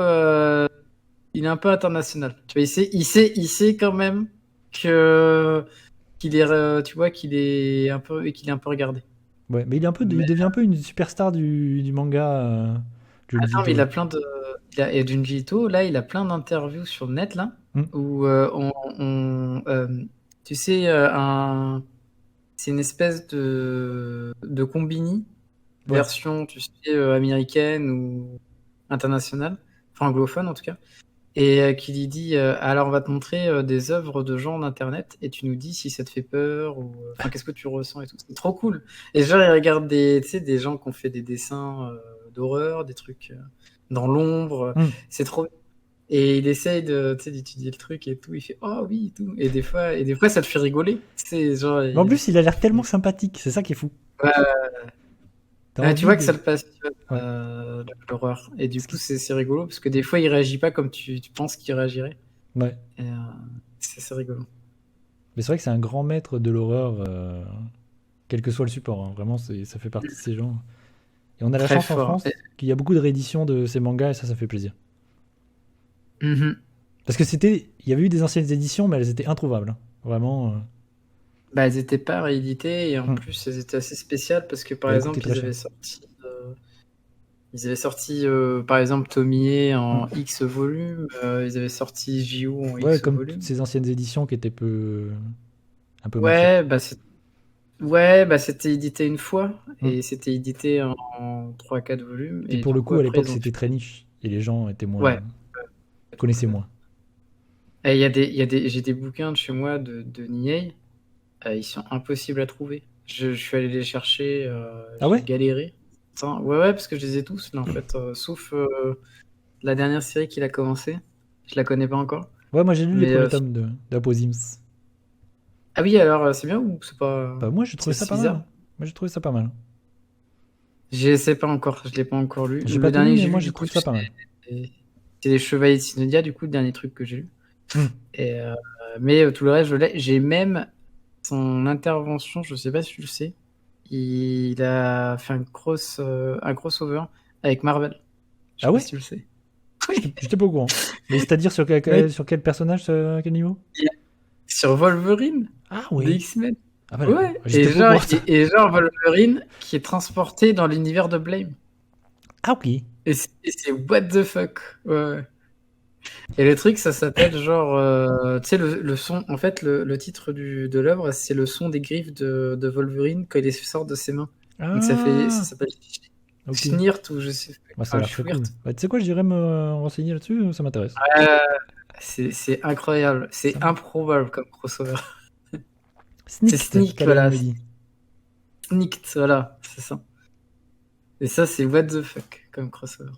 Speaker 2: il est un peu international. Tu vois, il sait quand même que qu'il est, tu vois, qu'il est un peu regardé.
Speaker 1: Ouais, mais il
Speaker 2: Mais
Speaker 1: devient un peu une superstar du manga. Junji
Speaker 2: attends, mais il
Speaker 1: Ito.
Speaker 2: a plein de. Et Junji Ito, là, il a plein d'interviews sur le net, là,
Speaker 1: Hmm.
Speaker 2: où tu sais, c'est une espèce de combini,
Speaker 1: Ouais.
Speaker 2: version, tu sais, américaine ou internationale, enfin anglophone en tout cas, et qui lui dit alors on va te montrer des œuvres de gens d'internet et tu nous dis si ça te fait peur ou enfin qu'est-ce que tu ressens et tout. C'est trop cool. Et genre il regarde tu sais, des gens qui ont fait des dessins d'horreur, des trucs dans l'ombre,
Speaker 1: Hmm.
Speaker 2: c'est trop. Et il essaye tu sais, d'étudier le truc et tout. Il fait oh oui et tout. Et des fois ça te fait rigoler. C'est genre
Speaker 1: Mais en plus, il a l'air tellement sympathique. C'est ça qui est fou.
Speaker 2: ouais,
Speaker 1: T'as
Speaker 2: ouais, tu
Speaker 1: envie
Speaker 2: vois que
Speaker 1: de.
Speaker 2: ça le passionne,
Speaker 1: Ouais.
Speaker 2: l'horreur. Et du
Speaker 1: Ce
Speaker 2: coup,
Speaker 1: qui-
Speaker 2: c'est rigolo parce que des fois, il réagit pas comme tu penses qu'il réagirait.
Speaker 1: Ouais.
Speaker 2: Et c'est rigolo.
Speaker 1: Mais c'est vrai que c'est un grand maître de l'horreur, quel que soit le support, hein. Vraiment, ça fait partie de ces gens. Et on a la
Speaker 2: Très
Speaker 1: chance en
Speaker 2: fort.
Speaker 1: France qu'il y a beaucoup de rééditions de ces mangas et ça fait plaisir.
Speaker 2: Mhm.
Speaker 1: Parce que il y avait eu des anciennes éditions, mais elles étaient introuvables, hein. Vraiment,
Speaker 2: Bah, elles étaient pas rééditées et en
Speaker 1: hmm.
Speaker 2: plus, elles étaient assez spéciales parce que par
Speaker 1: Elles coûtaient
Speaker 2: exemple,
Speaker 1: très cher.
Speaker 2: ils avaient sorti par exemple Tomie en
Speaker 1: Hmm.
Speaker 2: X volumes, ils avaient sorti J.O. en
Speaker 1: Ouais,
Speaker 2: X
Speaker 1: comme toutes
Speaker 2: volumes.
Speaker 1: ces anciennes éditions qui étaient un peu mal faites.
Speaker 2: Ouais, ouais, bah c'était édité une fois
Speaker 1: Hmm.
Speaker 2: et c'était édité en 3-4 volumes
Speaker 1: Puis
Speaker 2: et
Speaker 1: pour
Speaker 2: du
Speaker 1: le
Speaker 2: coup
Speaker 1: coup, à
Speaker 2: après
Speaker 1: l'époque,
Speaker 2: ils ont
Speaker 1: c'était
Speaker 2: fait.
Speaker 1: très niche et les gens étaient
Speaker 2: Ouais, tout à
Speaker 1: connaissaient
Speaker 2: fait.
Speaker 1: moins.
Speaker 2: Et j'ai des bouquins de chez moi de Niei, ils sont impossibles à trouver. Je suis allé les chercher,
Speaker 1: Ah
Speaker 2: j'ai
Speaker 1: ouais?
Speaker 2: galéré. Attends, ouais, ouais, parce que je les ai tous là en fait, sauf la dernière série qu'il a commencé. Je la connais pas encore.
Speaker 1: Ouais, moi j'ai lu les
Speaker 2: Mais
Speaker 1: premiers tomes d'Apozims.
Speaker 2: ah oui, alors c'est bien ou c'est pas.
Speaker 1: Bah, moi j'ai trouvé ça
Speaker 2: C'est
Speaker 1: pas mal,
Speaker 2: bizarre?
Speaker 1: hein. Moi j'ai trouvé ça pas mal.
Speaker 2: Je sais pas encore, je l'ai pas encore lu.
Speaker 1: J'ai pas
Speaker 2: Le
Speaker 1: tout lu,
Speaker 2: dernier que
Speaker 1: mais
Speaker 2: j'ai
Speaker 1: moi
Speaker 2: lu,
Speaker 1: j'ai
Speaker 2: du coup,
Speaker 1: trouvé ça pas mal.
Speaker 2: c'est Les Chevaliers de Synodia, du coup, le dernier truc que j'ai lu.
Speaker 1: Hmm.
Speaker 2: Et, mais tout le reste, je l'ai. J'ai même son intervention, je sais pas si tu le sais. Il a fait un crossover avec Marvel. Je sais
Speaker 1: Ah
Speaker 2: pas
Speaker 1: ouais?
Speaker 2: si tu le sais. Oui.
Speaker 1: J'étais pas au courant. Mais c'est-à-dire
Speaker 2: Ouais.
Speaker 1: sur quel personnage, à quel niveau?
Speaker 2: Sur Wolverine
Speaker 1: Ah
Speaker 2: des
Speaker 1: ouais.
Speaker 2: X-Men.
Speaker 1: Ah bah d'accord.
Speaker 2: Ouais.
Speaker 1: J'étais pas au courant de ça.
Speaker 2: Et genre Wolverine qui est transporté dans l'univers de Blame.
Speaker 1: Ah ok.
Speaker 2: Et c'est what the fuck. Ouais, ouais. Et le truc, ça s'appelle genre, tu sais, le son. En fait, le titre de l'œuvre, c'est le son des griffes de Wolverine quand il sort de ses mains. Donc ça
Speaker 1: Ah
Speaker 2: s'appelle
Speaker 1: ok.
Speaker 2: Schnirt ou je sais
Speaker 1: Bah, ça a
Speaker 2: pas.
Speaker 1: l'air très cool. Bah, tu sais quoi, je dirais me renseigner là-dessus, ça m'intéresse.
Speaker 2: Euh, c'est incroyable,
Speaker 1: Ça
Speaker 2: c'est
Speaker 1: m-
Speaker 2: improbable comme crossover. C'est
Speaker 1: Sneaked,
Speaker 2: Sneak,
Speaker 1: Kalaï
Speaker 2: voilà.
Speaker 1: me dit.
Speaker 2: Sneaked, voilà, c'est ça. Et ça, c'est what the fuck comme crossover.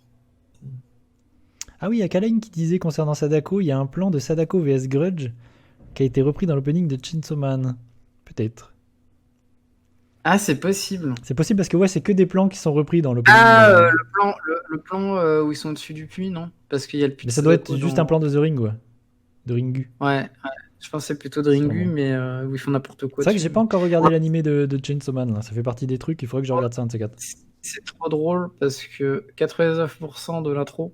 Speaker 1: Ah oui, il y a Kalaïn qui disait concernant Sadako, il y a un plan de Sadako vs Grudge qui a été repris dans l'opening de Chainsaw Man. Peut-être.
Speaker 2: Ah, c'est possible.
Speaker 1: C'est possible parce que ouais, c'est que des plans qui sont repris dans l'opening.
Speaker 2: Ah, le plan où ils sont au-dessus du puits, non? Parce qu'il y a le puits
Speaker 1: Mais
Speaker 2: de
Speaker 1: ça doit être
Speaker 2: Sadako
Speaker 1: juste un
Speaker 2: dans.
Speaker 1: plan de The Ring, ouais. De Ringu,
Speaker 2: Ouais, ouais. Je pense que c'est plutôt de Ringu,
Speaker 1: sûrement.
Speaker 2: mais où ils font n'importe quoi
Speaker 1: C'est vrai que
Speaker 2: dessus.
Speaker 1: j'ai pas encore regardé l'animé de Chainsaw Man, là. Ça fait partie des trucs, il faudrait que je regarde ça un de ces quatre.
Speaker 2: C'est trop drôle parce que 99% de l'intro,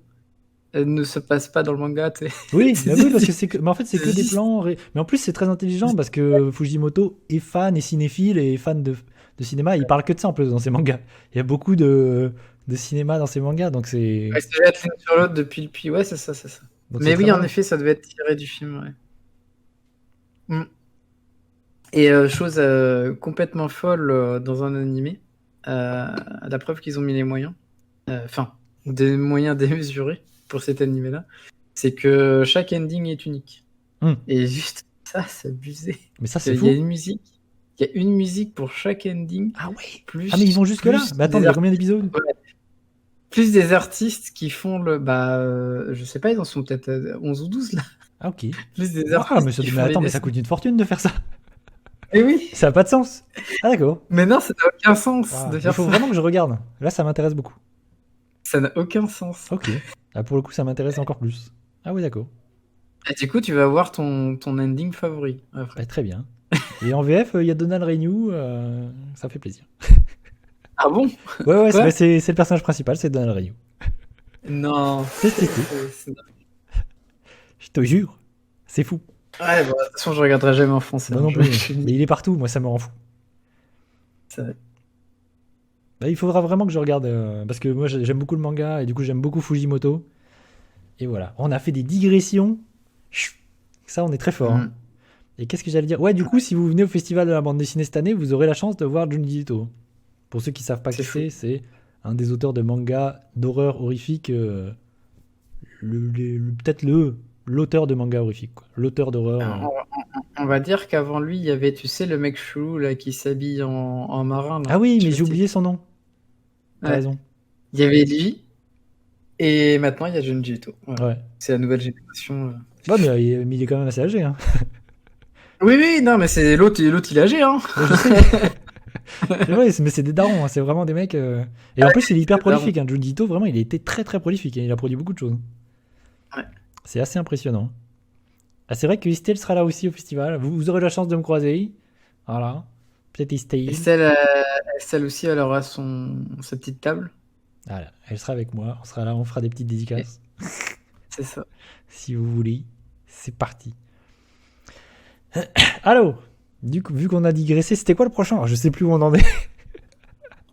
Speaker 2: elle ne se passe pas dans le manga.
Speaker 1: Oui,
Speaker 2: C'est
Speaker 1: mais oui, parce que mais en fait c'est que des
Speaker 2: juste.
Speaker 1: plans. Mais en plus c'est très intelligent parce que Fujimoto est fan et cinéphile et fan de cinéma. Il parle que de ça en plus dans ses mangas. Il y a beaucoup de cinéma dans ses mangas,
Speaker 2: Ouais, c'est être l'une sur l'autre depuis le puits. Ouais, c'est ça, c'est ça.
Speaker 1: donc c'est
Speaker 2: Mais
Speaker 1: très
Speaker 2: oui, en
Speaker 1: malin.
Speaker 2: effet, ça devait être tiré du film. Ouais. Mm. Et chose complètement folle dans un animé, à la preuve qu'ils ont mis les moyens, enfin, des moyens démesurés pour cet animé-là, c'est que chaque ending est unique.
Speaker 1: Hum.
Speaker 2: Et juste ça, c'est abusé.
Speaker 1: Mais ça c'est
Speaker 2: Il y a
Speaker 1: fou.
Speaker 2: une musique. Il y a une musique pour chaque ending.
Speaker 1: Ah ouais.
Speaker 2: Plus,
Speaker 1: Ah mais ils vont jusque là.
Speaker 2: plus
Speaker 1: Mais attends,
Speaker 2: des
Speaker 1: il y a combien d'épisodes?
Speaker 2: ouais, plus des artistes qui font le. Bah, je sais pas, ils en sont peut-être à 11 ou 12 là.
Speaker 1: Ah ok.
Speaker 2: Plus des
Speaker 1: Ah
Speaker 2: artistes
Speaker 1: mais,
Speaker 2: qui
Speaker 1: mais
Speaker 2: font les
Speaker 1: attends, mais ça
Speaker 2: dessins.
Speaker 1: coûte une fortune de faire ça.
Speaker 2: Eh oui,
Speaker 1: Ça a pas de sens. Ah d'accord.
Speaker 2: mais non, ça n'a aucun sens
Speaker 1: Ah,
Speaker 2: de
Speaker 1: il
Speaker 2: faire
Speaker 1: faut
Speaker 2: ça.
Speaker 1: vraiment que je regarde. Là ça m'intéresse beaucoup.
Speaker 2: Ça n'a aucun sens.
Speaker 1: Ok. Ah, pour le coup ça m'intéresse encore plus. Ah oui d'accord.
Speaker 2: Et du coup, tu vas voir ton ending favori après.
Speaker 1: Bah, très bien. Et en VF, il y a Donald Renew, ça fait plaisir.
Speaker 2: Ah bon?
Speaker 1: Ouais, ouais,
Speaker 2: Quoi?
Speaker 1: c'est le personnage principal, c'est Donald Renew.
Speaker 2: Non.
Speaker 1: Si. Je te jure, c'est fou.
Speaker 2: Ouais, bon, de toute façon, je regarderai jamais en français.
Speaker 1: Moi
Speaker 2: Hein,
Speaker 1: non plus.
Speaker 2: je finis.
Speaker 1: Mais il est partout, moi ça me rend fou.
Speaker 2: Ça-
Speaker 1: Bah, il faudra vraiment que je regarde, parce que moi j'aime beaucoup le manga et du coup j'aime beaucoup Fujimoto. Et voilà, on a fait des digressions. Chut. Ça, on est très fort, hein.
Speaker 2: Mm.
Speaker 1: Et qu'est-ce que j'allais dire? Ouais, du coup, si vous venez au festival de la bande dessinée cette année, vous aurez la chance de voir Junji Ito. Pour ceux qui savent pas
Speaker 2: C'est
Speaker 1: qui
Speaker 2: fou.
Speaker 1: c'est un des auteurs de manga d'horreur horrifique, peut-être l'auteur de manga horrifique, quoi. L'auteur d'horreur.
Speaker 2: On va dire qu'avant lui, il y avait, tu sais, le mec chelou là qui s'habille en marin
Speaker 1: Ah
Speaker 2: là.
Speaker 1: oui,
Speaker 2: Je sais
Speaker 1: mais
Speaker 2: pas
Speaker 1: j'ai
Speaker 2: si t'es-
Speaker 1: oublié son nom. T'as
Speaker 2: Ouais.
Speaker 1: raison.
Speaker 2: Il y avait lui et maintenant il y a Junji Ito. Voilà.
Speaker 1: Ouais.
Speaker 2: C'est la nouvelle génération.
Speaker 1: Bah, mais il est quand même assez âgé, hein.
Speaker 2: Oui, oui, non, mais c'est l'autre, il est âgé, hein.
Speaker 1: Ouais, je sais. Ouais, mais c'est des darons, hein. C'est vraiment des mecs. Et en plus, il est hyper
Speaker 2: C'est daron.
Speaker 1: prolifique, hein. Junji Ito, vraiment, il a été très très prolifique, hein. Il a produit beaucoup de choses.
Speaker 2: Ouais.
Speaker 1: C'est assez impressionnant. Ah, c'est vrai que Estelle sera là aussi au festival. Vous aurez la chance de me croiser. Voilà. Peut-être
Speaker 2: Et
Speaker 1: Estelle.
Speaker 2: celle aussi, elle aura sa petite table.
Speaker 1: Voilà. Elle sera avec moi. On sera là, on fera des petites
Speaker 2: Et
Speaker 1: dédicaces.
Speaker 2: c'est ça.
Speaker 1: Si vous voulez. C'est parti. Allô. Du coup, vu qu'on a digressé, c'était quoi le prochain? Alors, je sais plus où on en est.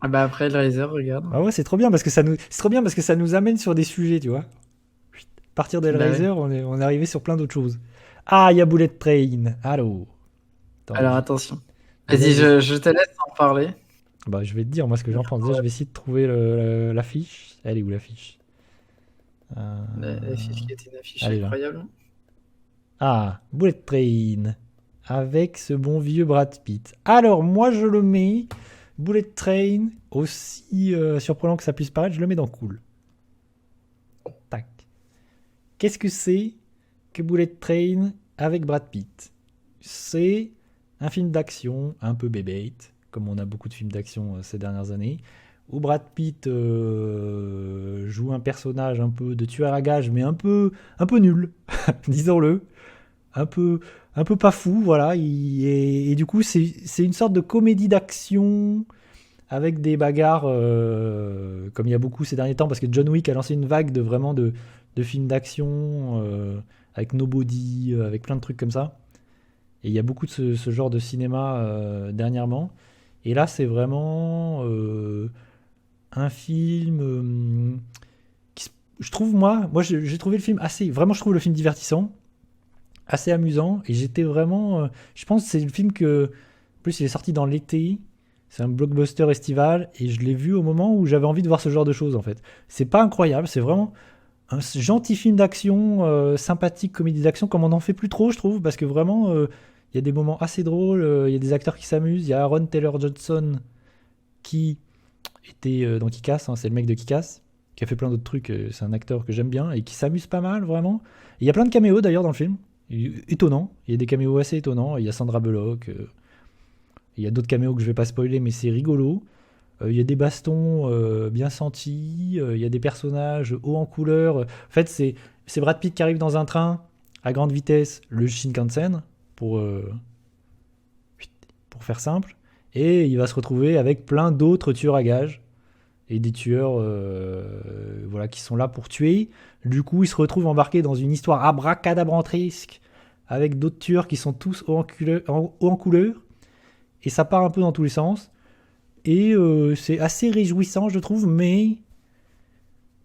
Speaker 2: Ah bah après le Riser, regarde.
Speaker 1: Ah ouais, c'est trop bien parce que c'est trop bien parce que ça nous amène sur des sujets, tu vois. À partir
Speaker 2: Bah
Speaker 1: d'Hellraiser,
Speaker 2: ouais.
Speaker 1: on est arrivé sur plein d'autres choses. Ah, il y a Bullet Train. Allô. Attends,
Speaker 2: Alors attention.
Speaker 1: déjà,
Speaker 2: Vas-y, je te laisse en parler.
Speaker 1: bah, je vais te dire moi ce que j'en pense. Déjà, je vais essayer de trouver l'affiche. Elle est où l'affiche?
Speaker 2: L'affiche qui était une affiche
Speaker 1: Elle est là.
Speaker 2: incroyable.
Speaker 1: Ah, Bullet Train. Avec ce bon vieux Brad Pitt. Alors, moi, je le mets. Bullet Train, aussi surprenant que ça puisse paraître, je le mets dans Cool. Tac. Qu'est-ce que c'est que Bullet Train avec Brad Pitt? C'est un film d'action un peu bébête, comme on a beaucoup de films d'action ces dernières années, où Brad Pitt joue un personnage un peu de tueur à gages, mais un peu nul, disons-le, un peu, un peu pas fou, voilà. Et du coup, c'est une sorte de comédie d'action avec des bagarres, comme il y a beaucoup ces derniers temps, parce que John Wick a lancé une vague de vraiment de films d'action avec Nobody, avec plein de trucs comme ça. Et il y a beaucoup de ce genre de cinéma dernièrement. Et là, c'est vraiment un film je trouve, moi j'ai trouvé le film assez. Vraiment, je trouve le film divertissant, assez amusant. Et j'étais vraiment. Je pense que c'est le film que. En plus, il est sorti dans l'été. C'est un blockbuster estival. Et je l'ai vu au moment où j'avais envie de voir ce genre de choses, en fait. C'est pas incroyable, c'est vraiment un gentil film d'action, sympathique, comédie d'action, comme on n'en fait plus trop, je trouve, parce que vraiment, il y a des moments assez drôles, il y a des acteurs qui s'amusent. Il y a Aaron Taylor Johnson qui était dans Kick-Ass, hein, c'est le mec de Kick-Ass, qui a fait plein d'autres trucs, c'est un acteur que j'aime bien et qui s'amuse pas mal, vraiment. Et il y a plein de caméos d'ailleurs dans le film, étonnant, il y a des caméos assez étonnants, il y a Sandra Bullock, il y a d'autres caméos que je vais pas spoiler, mais c'est rigolo. Il y a des bastons bien sentis, il y a des personnages hauts en couleur. En fait, c'est Brad Pitt qui arrive dans un train à grande vitesse, le Shinkansen, pour, euh, pour faire simple, et il va se retrouver avec plein d'autres tueurs à gages, et des tueurs voilà, qui sont là pour tuer. Du coup, il se retrouve embarqué dans une histoire abracadabrantesque, avec d'autres tueurs qui sont tous hauts en couleur, et ça part un peu dans tous les sens. Et c'est assez réjouissant, je trouve, mais.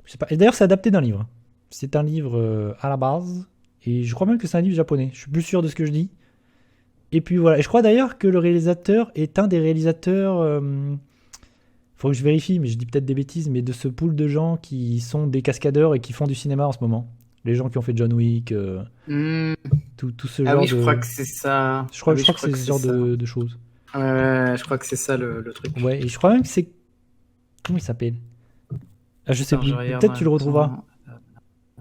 Speaker 1: Je sais pas. Et d'ailleurs, c'est adapté d'un livre. C'est un livre à la base. Et je crois même que c'est un livre japonais. Je suis plus sûr de ce que je dis. Et puis voilà. Et je crois d'ailleurs que le réalisateur est un des réalisateurs. Faut que je vérifie, mais je dis peut-être des bêtises. Mais de ce pool de gens qui sont des cascadeurs et qui font du cinéma en ce moment. Les gens qui ont fait John Wick,
Speaker 2: Hmm.
Speaker 1: tout ce
Speaker 2: Ah
Speaker 1: genre
Speaker 2: oui, je crois
Speaker 1: de.
Speaker 2: que c'est ça.
Speaker 1: Je
Speaker 2: Ah
Speaker 1: crois,
Speaker 2: oui,
Speaker 1: je
Speaker 2: je
Speaker 1: crois que
Speaker 2: crois
Speaker 1: c'est
Speaker 2: que
Speaker 1: ce
Speaker 2: c'est
Speaker 1: genre
Speaker 2: ça.
Speaker 1: de choses.
Speaker 2: Ouais, je crois que c'est ça le truc.
Speaker 1: Ouais, et je crois même que c'est. Comment il s'appelle? Ah, je sais
Speaker 2: Attends, je
Speaker 1: plus. Mais
Speaker 2: regarde en
Speaker 1: peut-être tu le
Speaker 2: même
Speaker 1: retrouveras.
Speaker 2: temps.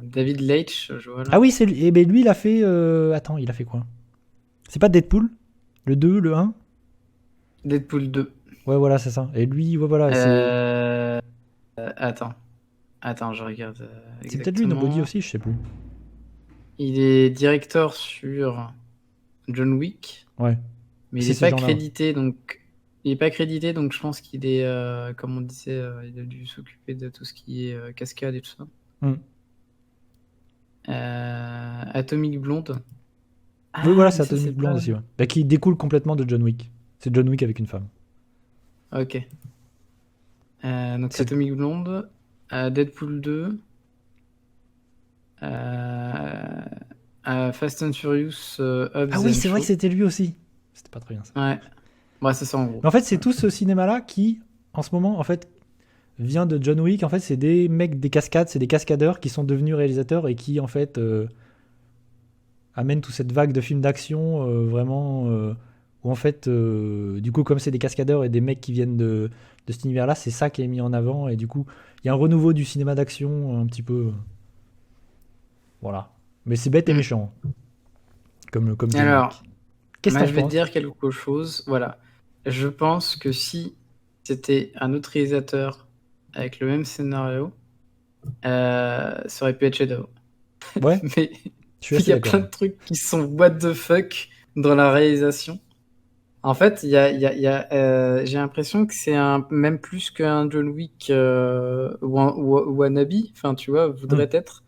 Speaker 2: David Leitch, je vois
Speaker 1: Ah
Speaker 2: là.
Speaker 1: oui, c'est lui. Eh ben lui, il a fait. Attends, il a fait quoi? C'est pas Deadpool? Le 2, le un.
Speaker 2: Deadpool 2.
Speaker 1: Ouais, voilà, c'est ça. Et lui, ouais, voilà, c'est.
Speaker 2: Euh... Attends. Attends, je regarde
Speaker 1: C'est peut-être lui, Nobody
Speaker 2: exactement.
Speaker 1: aussi, je sais plus.
Speaker 2: Il est directeur sur John Wick,
Speaker 1: Ouais.
Speaker 2: mais il
Speaker 1: C'est
Speaker 2: n'est
Speaker 1: ces
Speaker 2: pas
Speaker 1: gens-là.
Speaker 2: crédité, donc je pense qu'il est, comme on disait, il a dû s'occuper de tout ce qui est cascade et tout ça.
Speaker 1: Hmm.
Speaker 2: Atomic Blonde.
Speaker 1: Oui, voilà,
Speaker 2: Ah,
Speaker 1: c'est
Speaker 2: mais ça
Speaker 1: Atomic
Speaker 2: c'est
Speaker 1: Blonde
Speaker 2: pas.
Speaker 1: aussi, ouais. Bah, qui découle complètement de John Wick. C'est John Wick avec une femme.
Speaker 2: Ok. Donc
Speaker 1: C'est-
Speaker 2: Atomic Blonde, Deadpool 2, euh, Fast and Furious,
Speaker 1: Ah
Speaker 2: Hobbs
Speaker 1: oui,
Speaker 2: and
Speaker 1: c'est vrai que
Speaker 2: Shaw.
Speaker 1: c'était lui aussi. C'était pas très bien ça.
Speaker 2: Ouais, ouais, c'est ça en gros.
Speaker 1: Mais en fait, c'est
Speaker 2: Ouais.
Speaker 1: tout ce cinéma-là qui, en ce moment, en fait, vient de John Wick. En fait, c'est des mecs des cascades, c'est des cascadeurs qui sont devenus réalisateurs et qui, en fait, amènent toute cette vague de films d'action vraiment. Où, en fait, du coup, comme c'est des cascadeurs et des mecs qui viennent de cet univers-là, c'est ça qui est mis en avant. Et du coup, il y a un renouveau du cinéma d'action un petit peu. Voilà. Mais c'est bête et
Speaker 2: Mm.
Speaker 1: méchant, comme John
Speaker 2: Alors,
Speaker 1: Wick. Qu'est-ce que
Speaker 2: moi
Speaker 1: t'en
Speaker 2: je vais te
Speaker 1: penses?
Speaker 2: dire quelque chose. Voilà. Je pense que si c'était un autre réalisateur avec le même scénario, ça aurait pu être Shadow.
Speaker 1: Ouais,
Speaker 2: Mais
Speaker 1: je suis
Speaker 2: il
Speaker 1: assez
Speaker 2: y a
Speaker 1: d'accord.
Speaker 2: plein de trucs qui sont what the fuck dans la réalisation. En fait, j'ai l'impression que c'est même plus qu'un John Wick wannabe, enfin tu vois,
Speaker 1: Hmm.
Speaker 2: voudrait être.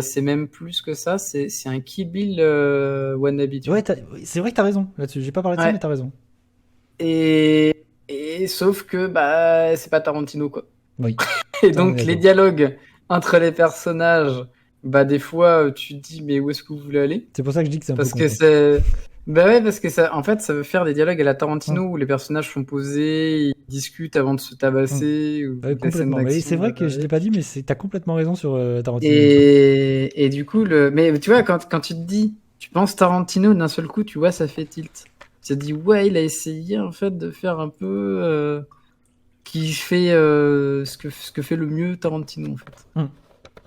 Speaker 2: C'est même plus que ça, c'est un Kill Bill wannabe, tu
Speaker 1: Ouais,
Speaker 2: vois.
Speaker 1: c'est vrai que t'as raison là-dessus. J'ai pas parlé de ça, mais
Speaker 2: Ouais.
Speaker 1: t'as raison.
Speaker 2: Et sauf que bah c'est pas Tarantino quoi.
Speaker 1: Oui,
Speaker 2: Et
Speaker 1: ça on est
Speaker 2: donc les
Speaker 1: d'accord.
Speaker 2: dialogues entre les personnages, bah des fois tu te dis mais où est-ce que vous voulez aller?
Speaker 1: C'est pour ça que je dis que c'est un peu
Speaker 2: Parce que
Speaker 1: con.
Speaker 2: c'est. Bah ouais, parce que ça, en fait, ça veut faire des dialogues à la
Speaker 1: Hmm.
Speaker 2: Tarantino où les personnages sont posés, ils discutent avant de se
Speaker 1: Hmm.
Speaker 2: tabasser, ou
Speaker 1: Ouais,
Speaker 2: les scènes
Speaker 1: complètement. Mais c'est
Speaker 2: d'action
Speaker 1: vrai que je l'ai
Speaker 2: derrière.
Speaker 1: pas dit, mais t'as complètement raison sur Tarantino là-dessus.
Speaker 2: Et du coup, mais tu vois, quand tu te dis, tu penses Tarantino, d'un seul coup, tu vois, ça fait tilt. Tu te dis, ouais, il a essayé en fait de faire un peu qui fait ce que fait le mieux Tarantino en fait.
Speaker 1: Hmm.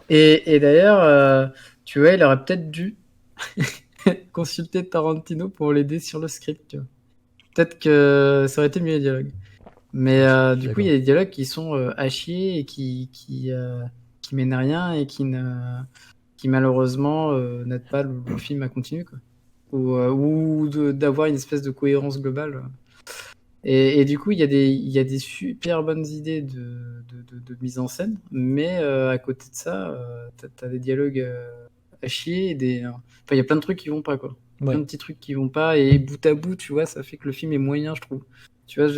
Speaker 2: Et d'ailleurs, tu vois, il aurait peut-être dû consulter Tarantino pour l'aider sur le script, tu vois. Peut-être que ça aurait été mieux les dialogues. Mais
Speaker 1: Je suis
Speaker 2: du coup, il y
Speaker 1: d'accord.
Speaker 2: a des dialogues qui sont à chier et qui mènent à rien et qui malheureusement n'aident pas le film à continuer, quoi. Ou d'avoir une espèce de cohérence globale. Et du coup, il y a des super bonnes idées de mise en scène, mais à côté de ça, t'as des dialogues à chier, enfin, il y a plein de trucs qui vont pas, quoi. Plein
Speaker 1: Ouais.
Speaker 2: de petits trucs qui vont pas, et bout à bout, tu vois, ça fait que le film est moyen, je trouve. Tu vois,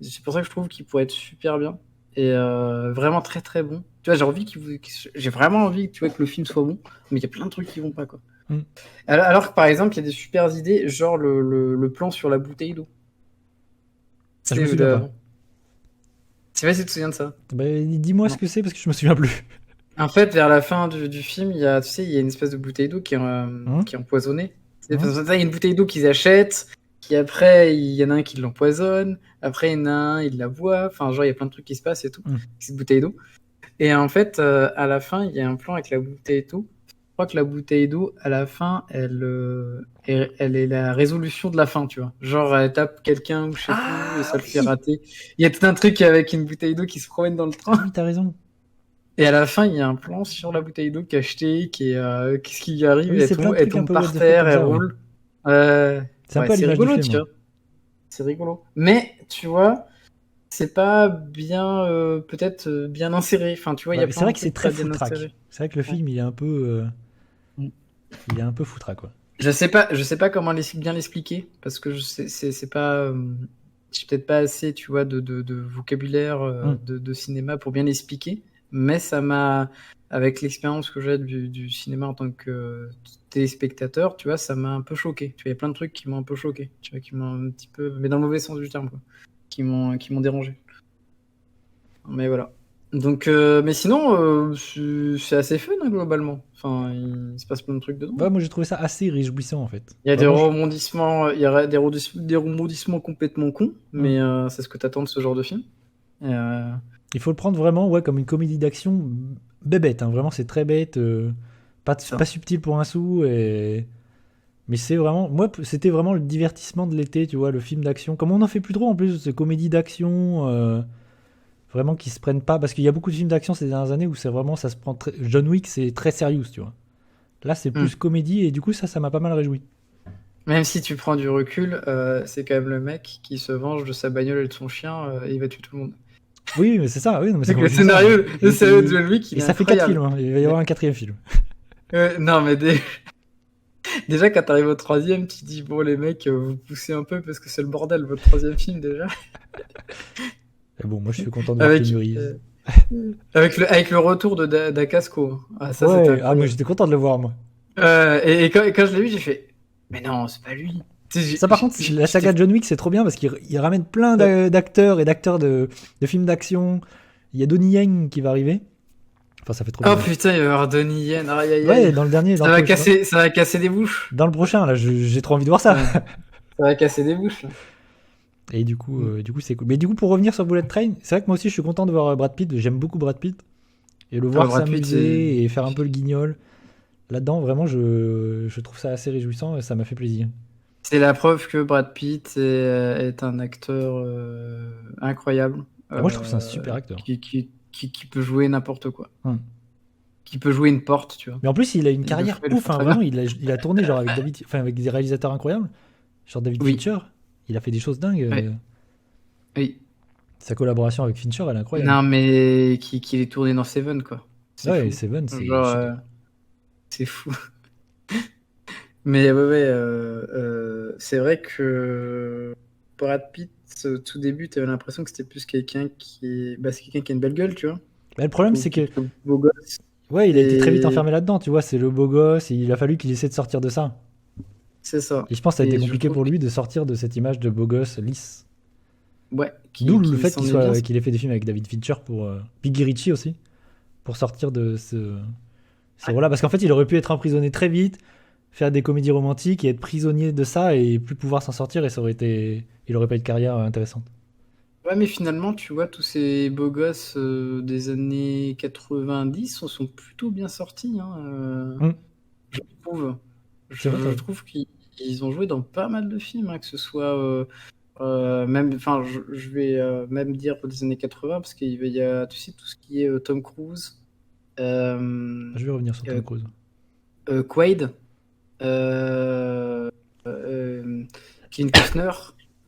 Speaker 2: c'est pour ça que je trouve qu'il pourrait être super bien, et vraiment très très bon. Tu vois, j'ai vraiment envie, tu vois, que le film soit bon, mais il y a plein de trucs qui vont pas, quoi.
Speaker 1: Hmm.
Speaker 2: Alors que par exemple, il y a des super idées, genre le plan sur la bouteille d'eau.
Speaker 1: Ah, je me
Speaker 2: C'est
Speaker 1: souviens pas.
Speaker 2: je sais pas si tu te souviens de ça.
Speaker 1: Bah, dis-moi ce
Speaker 2: Non.
Speaker 1: que c'est parce que je me souviens plus.
Speaker 2: En fait, vers la fin du film, tu sais, il y a une espèce de bouteille d'eau
Speaker 1: Hein?
Speaker 2: qui est empoisonnée.
Speaker 1: Hein?
Speaker 2: Il y a une bouteille d'eau qu'ils achètent, qui après, il y en a un qui l'empoisonne, après, il y en a un, il la boit. Enfin, genre, il y a plein de trucs qui se passent et tout,
Speaker 1: Hmm.
Speaker 2: avec cette bouteille d'eau. Et en fait, à la fin, il y a un plan avec la bouteille d'eau. Je crois que la bouteille d'eau, à la fin, elle est la résolution de la fin, tu vois. Genre, elle tape quelqu'un ou je sais plus, et
Speaker 1: Ah
Speaker 2: ça le fait
Speaker 1: oui!
Speaker 2: rater. Il y a tout un truc avec une bouteille d'eau qui se promène dans le
Speaker 1: Ah
Speaker 2: train.
Speaker 1: oui, t'as raison.
Speaker 2: Et à la fin, il y a un plan sur la bouteille d'eau cachetée qu'est-ce qui lui arrive?
Speaker 1: Oui, c'est plein de
Speaker 2: Elle
Speaker 1: trucs un
Speaker 2: tombe
Speaker 1: peu what
Speaker 2: par
Speaker 1: the fuck
Speaker 2: terre,
Speaker 1: comme
Speaker 2: elle
Speaker 1: ça, ouais.
Speaker 2: roule.
Speaker 1: C'est un
Speaker 2: Ouais,
Speaker 1: peu à
Speaker 2: c'est
Speaker 1: l'image du
Speaker 2: rigolo,
Speaker 1: film,
Speaker 2: tu
Speaker 1: ouais.
Speaker 2: vois. C'est rigolo. Mais, tu vois, c'est pas bien, peut-être bien inséré. Enfin, tu vois, il y
Speaker 1: Ouais,
Speaker 2: a
Speaker 1: mais c'est
Speaker 2: plein
Speaker 1: vrai
Speaker 2: de
Speaker 1: que c'est
Speaker 2: trucs
Speaker 1: très
Speaker 2: pas bien
Speaker 1: foutraque.
Speaker 2: insérés.
Speaker 1: C'est vrai que le
Speaker 2: Ouais.
Speaker 1: film, il est un peu,
Speaker 2: Mm.
Speaker 1: il est un peu foutraque, quoi.
Speaker 2: Je sais pas comment bien l'expliquer, parce que c'est pas, j'ai peut-être pas assez, tu vois, de vocabulaire
Speaker 1: Hmm.
Speaker 2: de cinéma pour bien l'expliquer, mais avec l'expérience que j'ai du cinéma en tant que téléspectateur, tu vois, ça m'a un peu choqué. Tu vois, il y a plein de trucs qui m'ont un peu choqué, tu vois, qui m'ont un petit peu, mais dans le mauvais sens du terme, quoi, qui m'ont dérangé. Mais voilà. Donc, mais sinon, c'est assez fun, hein, globalement. Enfin, il se passe plein de trucs dedans.
Speaker 1: Ouais, moi j'ai trouvé ça assez réjouissant en fait.
Speaker 2: Il y a des
Speaker 1: Vraiment,
Speaker 2: rebondissements, il y a des rebondissements complètement cons,
Speaker 1: hmm.
Speaker 2: mais c'est ce que t'attends de ce genre de film. Et,
Speaker 1: Il faut le prendre vraiment ouais, comme une comédie d'action bébête. Hein. Vraiment, c'est très bête. Pas
Speaker 2: ça.
Speaker 1: subtil pour un sou. Mais c'est vraiment. Moi, c'était vraiment le divertissement de l'été, tu vois, le film d'action. Comme on n'en fait plus trop en plus, c'est comédie d'action. Vraiment qui se prennent pas. Parce qu'il y a beaucoup de films d'action ces dernières années où c'est vraiment. Ça se prend John Wick, c'est très sérieux, tu vois. Là, c'est
Speaker 2: Hmm.
Speaker 1: plus comédie et du coup, ça m'a pas mal réjoui.
Speaker 2: Même si tu prends du recul, c'est quand même le mec qui se venge de sa bagnole et de son chien, et il va tuer tout le monde.
Speaker 1: Oui, mais c'est ça, oui, non, mais c'est
Speaker 2: Donc le
Speaker 1: complètement ça.
Speaker 2: scénario, le scénario de
Speaker 1: Et,
Speaker 2: John Wick, il
Speaker 1: et
Speaker 2: est
Speaker 1: ça fait 4 films,
Speaker 2: incroyable.
Speaker 1: hein. Il va y avoir un quatrième film.
Speaker 2: Non, mais déjà quand t'arrives au troisième, tu dis bon les mecs, vous poussez un peu parce que c'est le bordel votre troisième film déjà.
Speaker 1: Mais bon, moi, je suis content de voir
Speaker 2: Avec,
Speaker 1: Keanu Reeves.
Speaker 2: euh, avec le retour de Dacasco. Ah, ça, c'était
Speaker 1: Ouais, ah, moi,
Speaker 2: incroyable.
Speaker 1: j'étais content de le voir, moi.
Speaker 2: Et quand je l'ai vu, j'ai fait, mais non, c'est pas lui. Tu sais,
Speaker 1: Ça, par contre, la
Speaker 2: j'étais.
Speaker 1: saga John Wick, c'est trop bien parce qu'il ramène plein d'acteurs et d'acteurs de films d'action. Il y a Donnie Yen qui va arriver. Enfin, ça fait trop
Speaker 2: Oh
Speaker 1: bizarre.
Speaker 2: putain, il va y avoir Donnie Yen. Aïe aïe
Speaker 1: Ouais,
Speaker 2: aïe.
Speaker 1: dans le dernier, dans le prochain.
Speaker 2: Ça va casser des bouches.
Speaker 1: Dans le prochain, là, j'ai trop envie de voir ça.
Speaker 2: Ouais, ça va casser des bouches. Là.
Speaker 1: Et du coup, c'est cool. Mais du coup, pour revenir sur Bullet Train, c'est vrai que moi aussi, je suis content de voir Brad Pitt. J'aime beaucoup Brad Pitt. Et le
Speaker 2: Ah,
Speaker 1: voir
Speaker 2: Brad Pitt, c'est.
Speaker 1: s'amuser et faire un peu le guignol. Là-dedans, vraiment, je trouve ça assez réjouissant et ça m'a fait plaisir.
Speaker 2: C'est la preuve que Brad Pitt est un acteur incroyable,
Speaker 1: Et moi, je trouve que c'est un super acteur.
Speaker 2: qui peut jouer n'importe quoi.
Speaker 1: Hum.
Speaker 2: Qui peut jouer une porte, tu vois.
Speaker 1: Mais en plus, il a une
Speaker 2: Il le
Speaker 1: carrière
Speaker 2: fait, il le
Speaker 1: ouf.
Speaker 2: fait
Speaker 1: Hein,
Speaker 2: très
Speaker 1: vraiment,
Speaker 2: bien.
Speaker 1: il a tourné genre avec des réalisateurs incroyables. Genre David
Speaker 2: Oui,
Speaker 1: Fincher. Il a fait des choses dingues.
Speaker 2: oui, oui.
Speaker 1: Sa collaboration avec Fincher, elle est incroyable.
Speaker 2: Non, mais qu'il est tourné dans Seven, quoi. C'est
Speaker 1: Ouais,
Speaker 2: fou.
Speaker 1: Seven, c'est
Speaker 2: Genre,
Speaker 1: génial.
Speaker 2: c'est fou. Mais ouais, c'est vrai que Brad Pitt, au tout début, t'avais l'impression que c'était plus quelqu'un c'est quelqu'un qui a une belle gueule, tu vois.
Speaker 1: Mais le problème, c'est
Speaker 2: Qui est
Speaker 1: que
Speaker 2: plutôt beau gosse.
Speaker 1: ouais, il a été très vite
Speaker 2: Et
Speaker 1: enfermé là-dedans, tu vois. C'est le beau gosse et il a fallu qu'il essaie de sortir de ça.
Speaker 2: c'est ça.
Speaker 1: Et je pense que ça a été
Speaker 2: Et je
Speaker 1: compliqué
Speaker 2: trouve
Speaker 1: pour lui de sortir de cette image de beau gosse lisse.
Speaker 2: ouais,
Speaker 1: D'où le
Speaker 2: qui
Speaker 1: fait
Speaker 2: s'en est bien.
Speaker 1: qu'il ait fait des films avec David Fincher pour Piggy Ritchie aussi, pour sortir de ce
Speaker 2: Ouais.
Speaker 1: rôle-là. Parce qu'en fait, il aurait pu être emprisonné très vite, faire des comédies romantiques et être prisonnier de ça et plus pouvoir s'en sortir et ça aurait été, il aurait pas eu de carrière intéressante.
Speaker 2: Ouais, mais finalement, tu vois, tous ces beaux gosses des années 90 sont plutôt bien sortis, hein,
Speaker 1: Hum,
Speaker 2: je trouve.
Speaker 1: c'est vrai,
Speaker 2: Je trouve qu'ils ont joué dans pas mal de films, hein, que ce soit même, enfin, je vais même dire pour les années 80, parce qu'il y a, tu sais, tout ce qui est Tom Cruise, euh,
Speaker 1: je vais revenir sur
Speaker 2: euh,
Speaker 1: Tom Cruise.
Speaker 2: Quaid, euh, euh, Kevin Costner.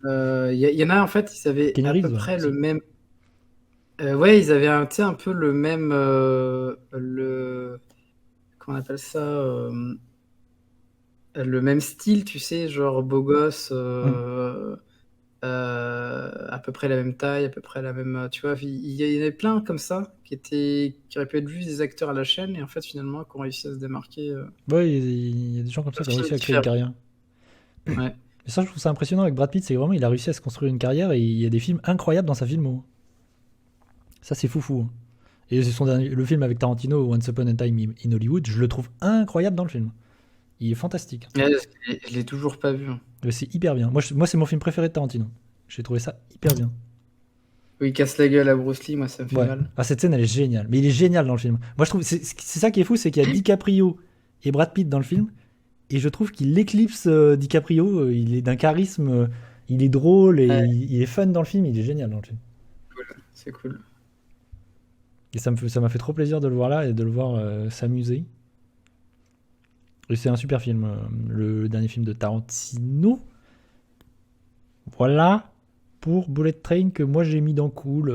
Speaker 2: Il y en a, en fait, ils avaient
Speaker 1: Kenny
Speaker 2: à peu
Speaker 1: Reeves, ouais,
Speaker 2: près le
Speaker 1: aussi.
Speaker 2: même. Ouais, ils avaient tu sais, un peu le même. Comment on appelle ça le même style, tu sais, genre beau gosse,
Speaker 1: Hum.
Speaker 2: à peu près la même taille, à peu près la même. Tu vois, il y en avait plein comme ça qui auraient pu être juste des acteurs à la chaîne et en fait, finalement, qui ont réussi à se démarquer
Speaker 1: Ouais, il y a des gens comme ça
Speaker 2: par
Speaker 1: qui ont
Speaker 2: film
Speaker 1: réussi à créer une
Speaker 2: différent.
Speaker 1: carrière.
Speaker 2: Ouais.
Speaker 1: Mais ça, je trouve ça impressionnant avec Brad Pitt, c'est que vraiment, il a réussi à se construire une carrière et il y a des films incroyables dans sa filmo. Ça, c'est foufou. Hein. Et le film avec Tarantino, Once Upon a Time in Hollywood, je le trouve incroyable dans le film. Il est fantastique.
Speaker 2: Ouais, je l'ai toujours pas vu. Hein.
Speaker 1: C'est hyper bien. Moi, c'est mon film préféré de Tarantino. J'ai trouvé ça hyper bien.
Speaker 2: Où il casse la gueule à Bruce Lee, moi, ça me fait
Speaker 1: Ouais.
Speaker 2: mal.
Speaker 1: Ah, cette scène, elle est géniale. Mais il est génial dans le film. Moi, je trouve. C'est ça qui est fou, c'est qu'il y a DiCaprio et Brad Pitt dans le film. Et je trouve qu'il éclipse DiCaprio. Il est d'un charisme. Il est drôle et
Speaker 2: Ouais,
Speaker 1: il est fun dans le film. Il est génial dans le film.
Speaker 2: cool. C'est cool.
Speaker 1: Et ça m'a fait trop plaisir de le voir là et de le voir s'amuser. Et c'est un super film. Le dernier film de Tarantino. Voilà pour Bullet Train que moi j'ai mis dans cool.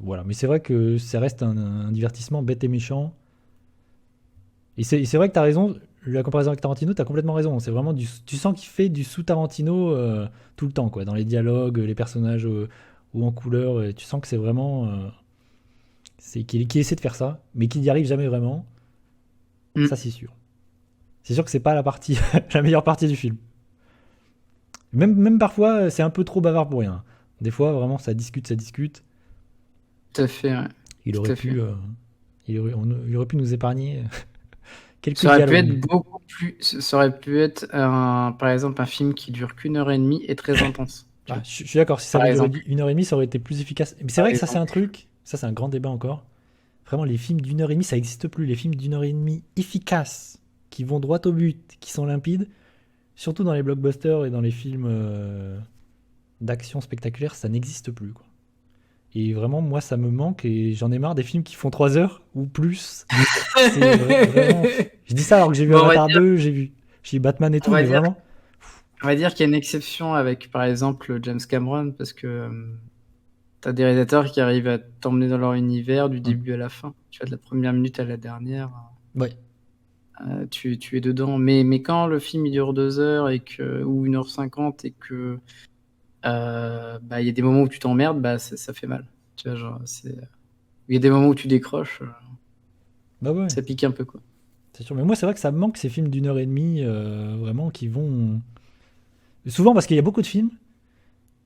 Speaker 1: Voilà. Mais c'est vrai que ça reste un divertissement bête et méchant. Et c'est vrai que t'as raison. La comparaison avec Tarantino, t'as complètement raison. C'est vraiment tu sens qu'il fait du sous Tarantino tout le temps, quoi. Dans les dialogues, les personnages ou en couleur. Et tu sens que c'est vraiment. C'est qu'il essaie de faire ça, mais qu'il n'y arrive jamais vraiment. Ça,
Speaker 2: Mm.
Speaker 1: c'est sûr. C'est sûr que c'est pas la partie, la meilleure partie du film. Même parfois, c'est un peu trop bavard pour rien. Des fois, vraiment, ça discute, ça discute.
Speaker 2: Tout à fait, ouais.
Speaker 1: Il
Speaker 2: Tout
Speaker 1: aurait
Speaker 2: à fait.
Speaker 1: pu, il aurait pu nous épargner quelques
Speaker 2: Ça aurait pu
Speaker 1: dialogues.
Speaker 2: être beaucoup plus. Ça aurait pu être, par exemple, un film qui dure qu'1 heure et demie et très intense. Tu
Speaker 1: Ah,
Speaker 2: vois,
Speaker 1: je suis d'accord, si ça
Speaker 2: par
Speaker 1: avait duré
Speaker 2: exemple.
Speaker 1: 1 heure et demie, ça aurait été plus efficace. Mais c'est
Speaker 2: Par
Speaker 1: vrai que ça, c'est un
Speaker 2: exemple.
Speaker 1: truc, ça, c'est un grand débat encore. Vraiment, les films d'1 heure et demie, ça n'existe plus. Les films d'1 heure et demie efficaces, qui vont droit au but, qui sont limpides, surtout dans les blockbusters et dans les films d'action spectaculaire, ça n'existe plus, quoi. Et vraiment, moi, ça me manque et j'en ai marre des films qui font 3 heures ou plus. C'est vraiment. Je dis ça alors que j'ai vu
Speaker 2: Bon,
Speaker 1: Avatar 2, j'ai vu Batman et
Speaker 2: on
Speaker 1: tout,
Speaker 2: va
Speaker 1: mais
Speaker 2: dire,
Speaker 1: vraiment.
Speaker 2: on va dire qu'il y a une exception avec, par exemple, James Cameron, parce que t'as des réalisateurs qui arrivent à t'emmener dans leur univers du
Speaker 1: Hum.
Speaker 2: début à la fin. Tu vois, de la première minute à la dernière,
Speaker 1: Ouais.
Speaker 2: tu es dedans. Mais quand le film il dure 2 heures ou 1 heure 50 et que bah, il y a des moments où tu t'emmerdes, bah, ça fait mal. Tu vois, genre, il y a des moments où tu décroches,
Speaker 1: Bah ouais,
Speaker 2: ça pique un peu, quoi.
Speaker 1: c'est sûr. Mais moi, c'est vrai que ça me manque ces films d'1 heure et demie, vraiment, qui vont. Souvent, parce qu'il y a beaucoup de films,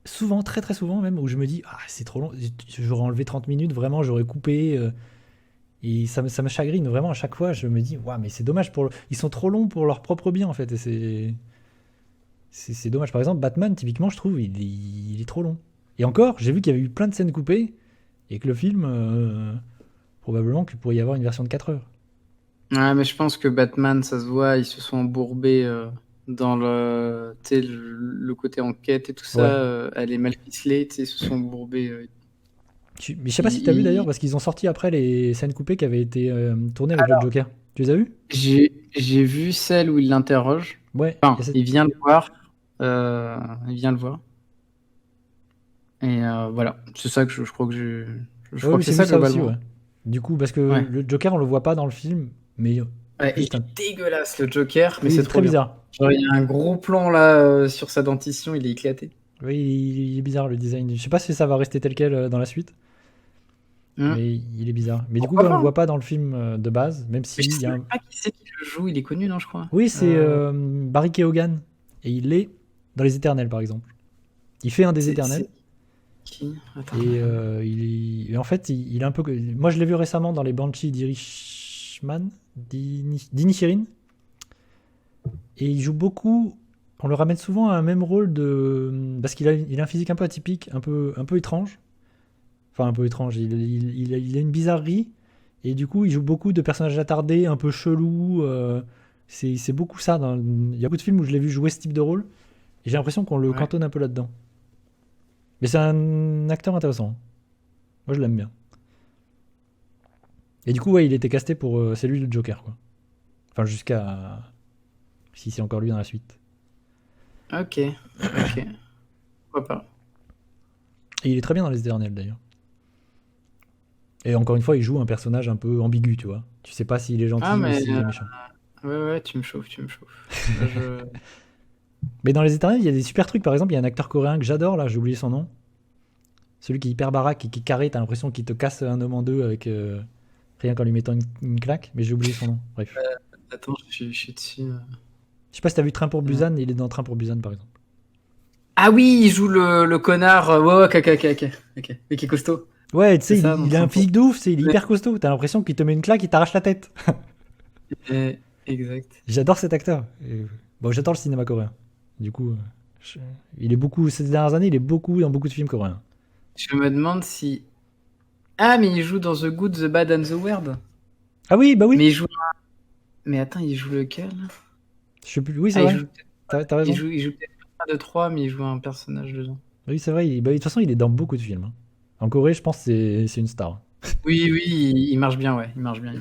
Speaker 1: souvent, très très souvent même, où je me dis, ah, c'est trop long, j'aurais enlevé 30 minutes, vraiment, j'aurais coupé. Et ça me chagrine vraiment à chaque fois. Je me dis, waouh, mais c'est dommage ils sont trop longs pour leur propre bien en fait. Et c'est dommage. Par exemple, Batman, typiquement, je trouve, il est trop long. Et encore, j'ai vu qu'il y avait eu plein de scènes coupées et que le film, probablement qu'il pourrait y avoir une version de 4 heures.
Speaker 2: Ouais, mais je pense que Batman, ça se voit, ils se sont embourbés dans tu sais, le côté enquête et tout ça.
Speaker 1: Ouais.
Speaker 2: Elle est mal ficelée, tu sais, ils se sont embourbés.
Speaker 1: Mais je sais pas si
Speaker 2: Ils-
Speaker 1: t'as vu d'ailleurs,
Speaker 2: ils-
Speaker 1: parce qu'ils ont sorti après les scènes coupées qui avaient été tournées avec le Joker. Tu les as vues?
Speaker 2: J'ai vu celle où il l'interroge.
Speaker 1: Ouais.
Speaker 2: Enfin, il vient le voir. Il vient le voir. Et voilà, c'est ça que je crois que je
Speaker 1: Ouais,
Speaker 2: crois
Speaker 1: oui,
Speaker 2: que c'est
Speaker 1: j'ai vu
Speaker 2: ça
Speaker 1: ça aussi,
Speaker 2: globalement.
Speaker 1: ouais. Du coup, parce que
Speaker 2: Ouais.
Speaker 1: le Joker, on le voit pas dans le film, mais
Speaker 2: Ouais, il
Speaker 1: juste un.
Speaker 2: est dégueulasse le Joker, mais
Speaker 1: Oui, il
Speaker 2: c'est
Speaker 1: est très
Speaker 2: trop bien.
Speaker 1: bizarre.
Speaker 2: Genre, il y a un gros plan là sur sa dentition, il est éclaté.
Speaker 1: Oui, il est bizarre le design. Je sais pas si ça va rester tel quel dans la suite,
Speaker 2: Hmm.
Speaker 1: mais il est bizarre. Mais du coup,
Speaker 2: Pourquoi
Speaker 1: ouais, on
Speaker 2: pas,
Speaker 1: le
Speaker 2: hein.
Speaker 1: voit pas dans le film de base, même
Speaker 2: Mais
Speaker 1: si
Speaker 2: je
Speaker 1: il y
Speaker 2: sais
Speaker 1: a
Speaker 2: même
Speaker 1: un.
Speaker 2: pas qui c'est qui le joue, il est connu, non, je crois.
Speaker 1: Oui, c'est Barry Keoghan. Et il est dans Les Éternels, par exemple. Il fait un des Éternels.
Speaker 2: C'est qui? Attends.
Speaker 1: Et et en fait, il est un peu. Moi, je l'ai vu récemment dans les Banshees d'Inisherin. Et il joue beaucoup. On le ramène souvent à un même rôle de. Parce il a un physique un peu atypique, un peu étrange. Enfin, un peu étrange. Il a une bizarrerie. Et du coup, il joue beaucoup de personnages attardés, un peu chelous. C'est beaucoup ça. Il y a beaucoup de films où je l'ai vu jouer ce type de rôle. Et j'ai l'impression qu'on le
Speaker 2: Ouais.
Speaker 1: cantonne un peu là-dedans. Mais c'est un acteur intéressant. Moi, je l'aime bien. Et du coup, ouais, il était casté pour. C'est lui le Joker, quoi. Enfin, jusqu'à. Si c'est encore lui dans la suite.
Speaker 2: Ok, ok. Pourquoi pas.
Speaker 1: Et il est très bien dans Les Éternels, d'ailleurs. Et encore une fois, il joue un personnage un peu ambigu, tu vois. Tu sais pas s'il est
Speaker 2: Ah,
Speaker 1: gentil ou
Speaker 2: mais
Speaker 1: s'il est méchant.
Speaker 2: ouais, tu me chauffes, tu me chauffes. Là,
Speaker 1: Mais dans Les Éternels, il y a des super trucs. Par exemple, il y a un acteur coréen que j'adore, là, j'ai oublié son nom. Celui qui est hyper baraque et qui est carré, t'as l'impression qu'il te casse un homme en deux avec rien qu'en lui mettant une claque. Mais j'ai oublié son nom. Bref.
Speaker 2: Attends, je suis dessus.
Speaker 1: Je sais pas si t'as vu Train pour Busan, il est dans Train pour Busan, par exemple.
Speaker 2: Ah oui, il joue le connard. Ouais, ouais, ok. Mais qui est costaud.
Speaker 1: Ouais, tu
Speaker 2: C'est
Speaker 1: sais,
Speaker 2: ça,
Speaker 1: il a un physique de ouf, il est hyper costaud. T'as l'impression qu'il te met une claque, il t'arrache la tête.
Speaker 2: Exact.
Speaker 1: J'adore cet acteur. Bon, j'adore le cinéma coréen. Du coup, il est beaucoup, ces dernières années, il est beaucoup dans beaucoup de films coréens.
Speaker 2: Je me demande si. Ah, mais il joue dans The Good, The Bad and The Weird.
Speaker 1: Ah oui, bah oui.
Speaker 2: Mais il joue. Mais attends, il joue lequel?
Speaker 1: Je sais plus. Oui, c'est
Speaker 2: Ah,
Speaker 1: vrai. T'as raison.
Speaker 2: il joue peut-être pas de 3, mais il joue un personnage dedans.
Speaker 1: Oui, c'est vrai. Bah, de toute façon, il est dans beaucoup de films, hein. En Corée, je pense que c'est une star.
Speaker 2: Oui, il marche bien, ouais. Il marche bien.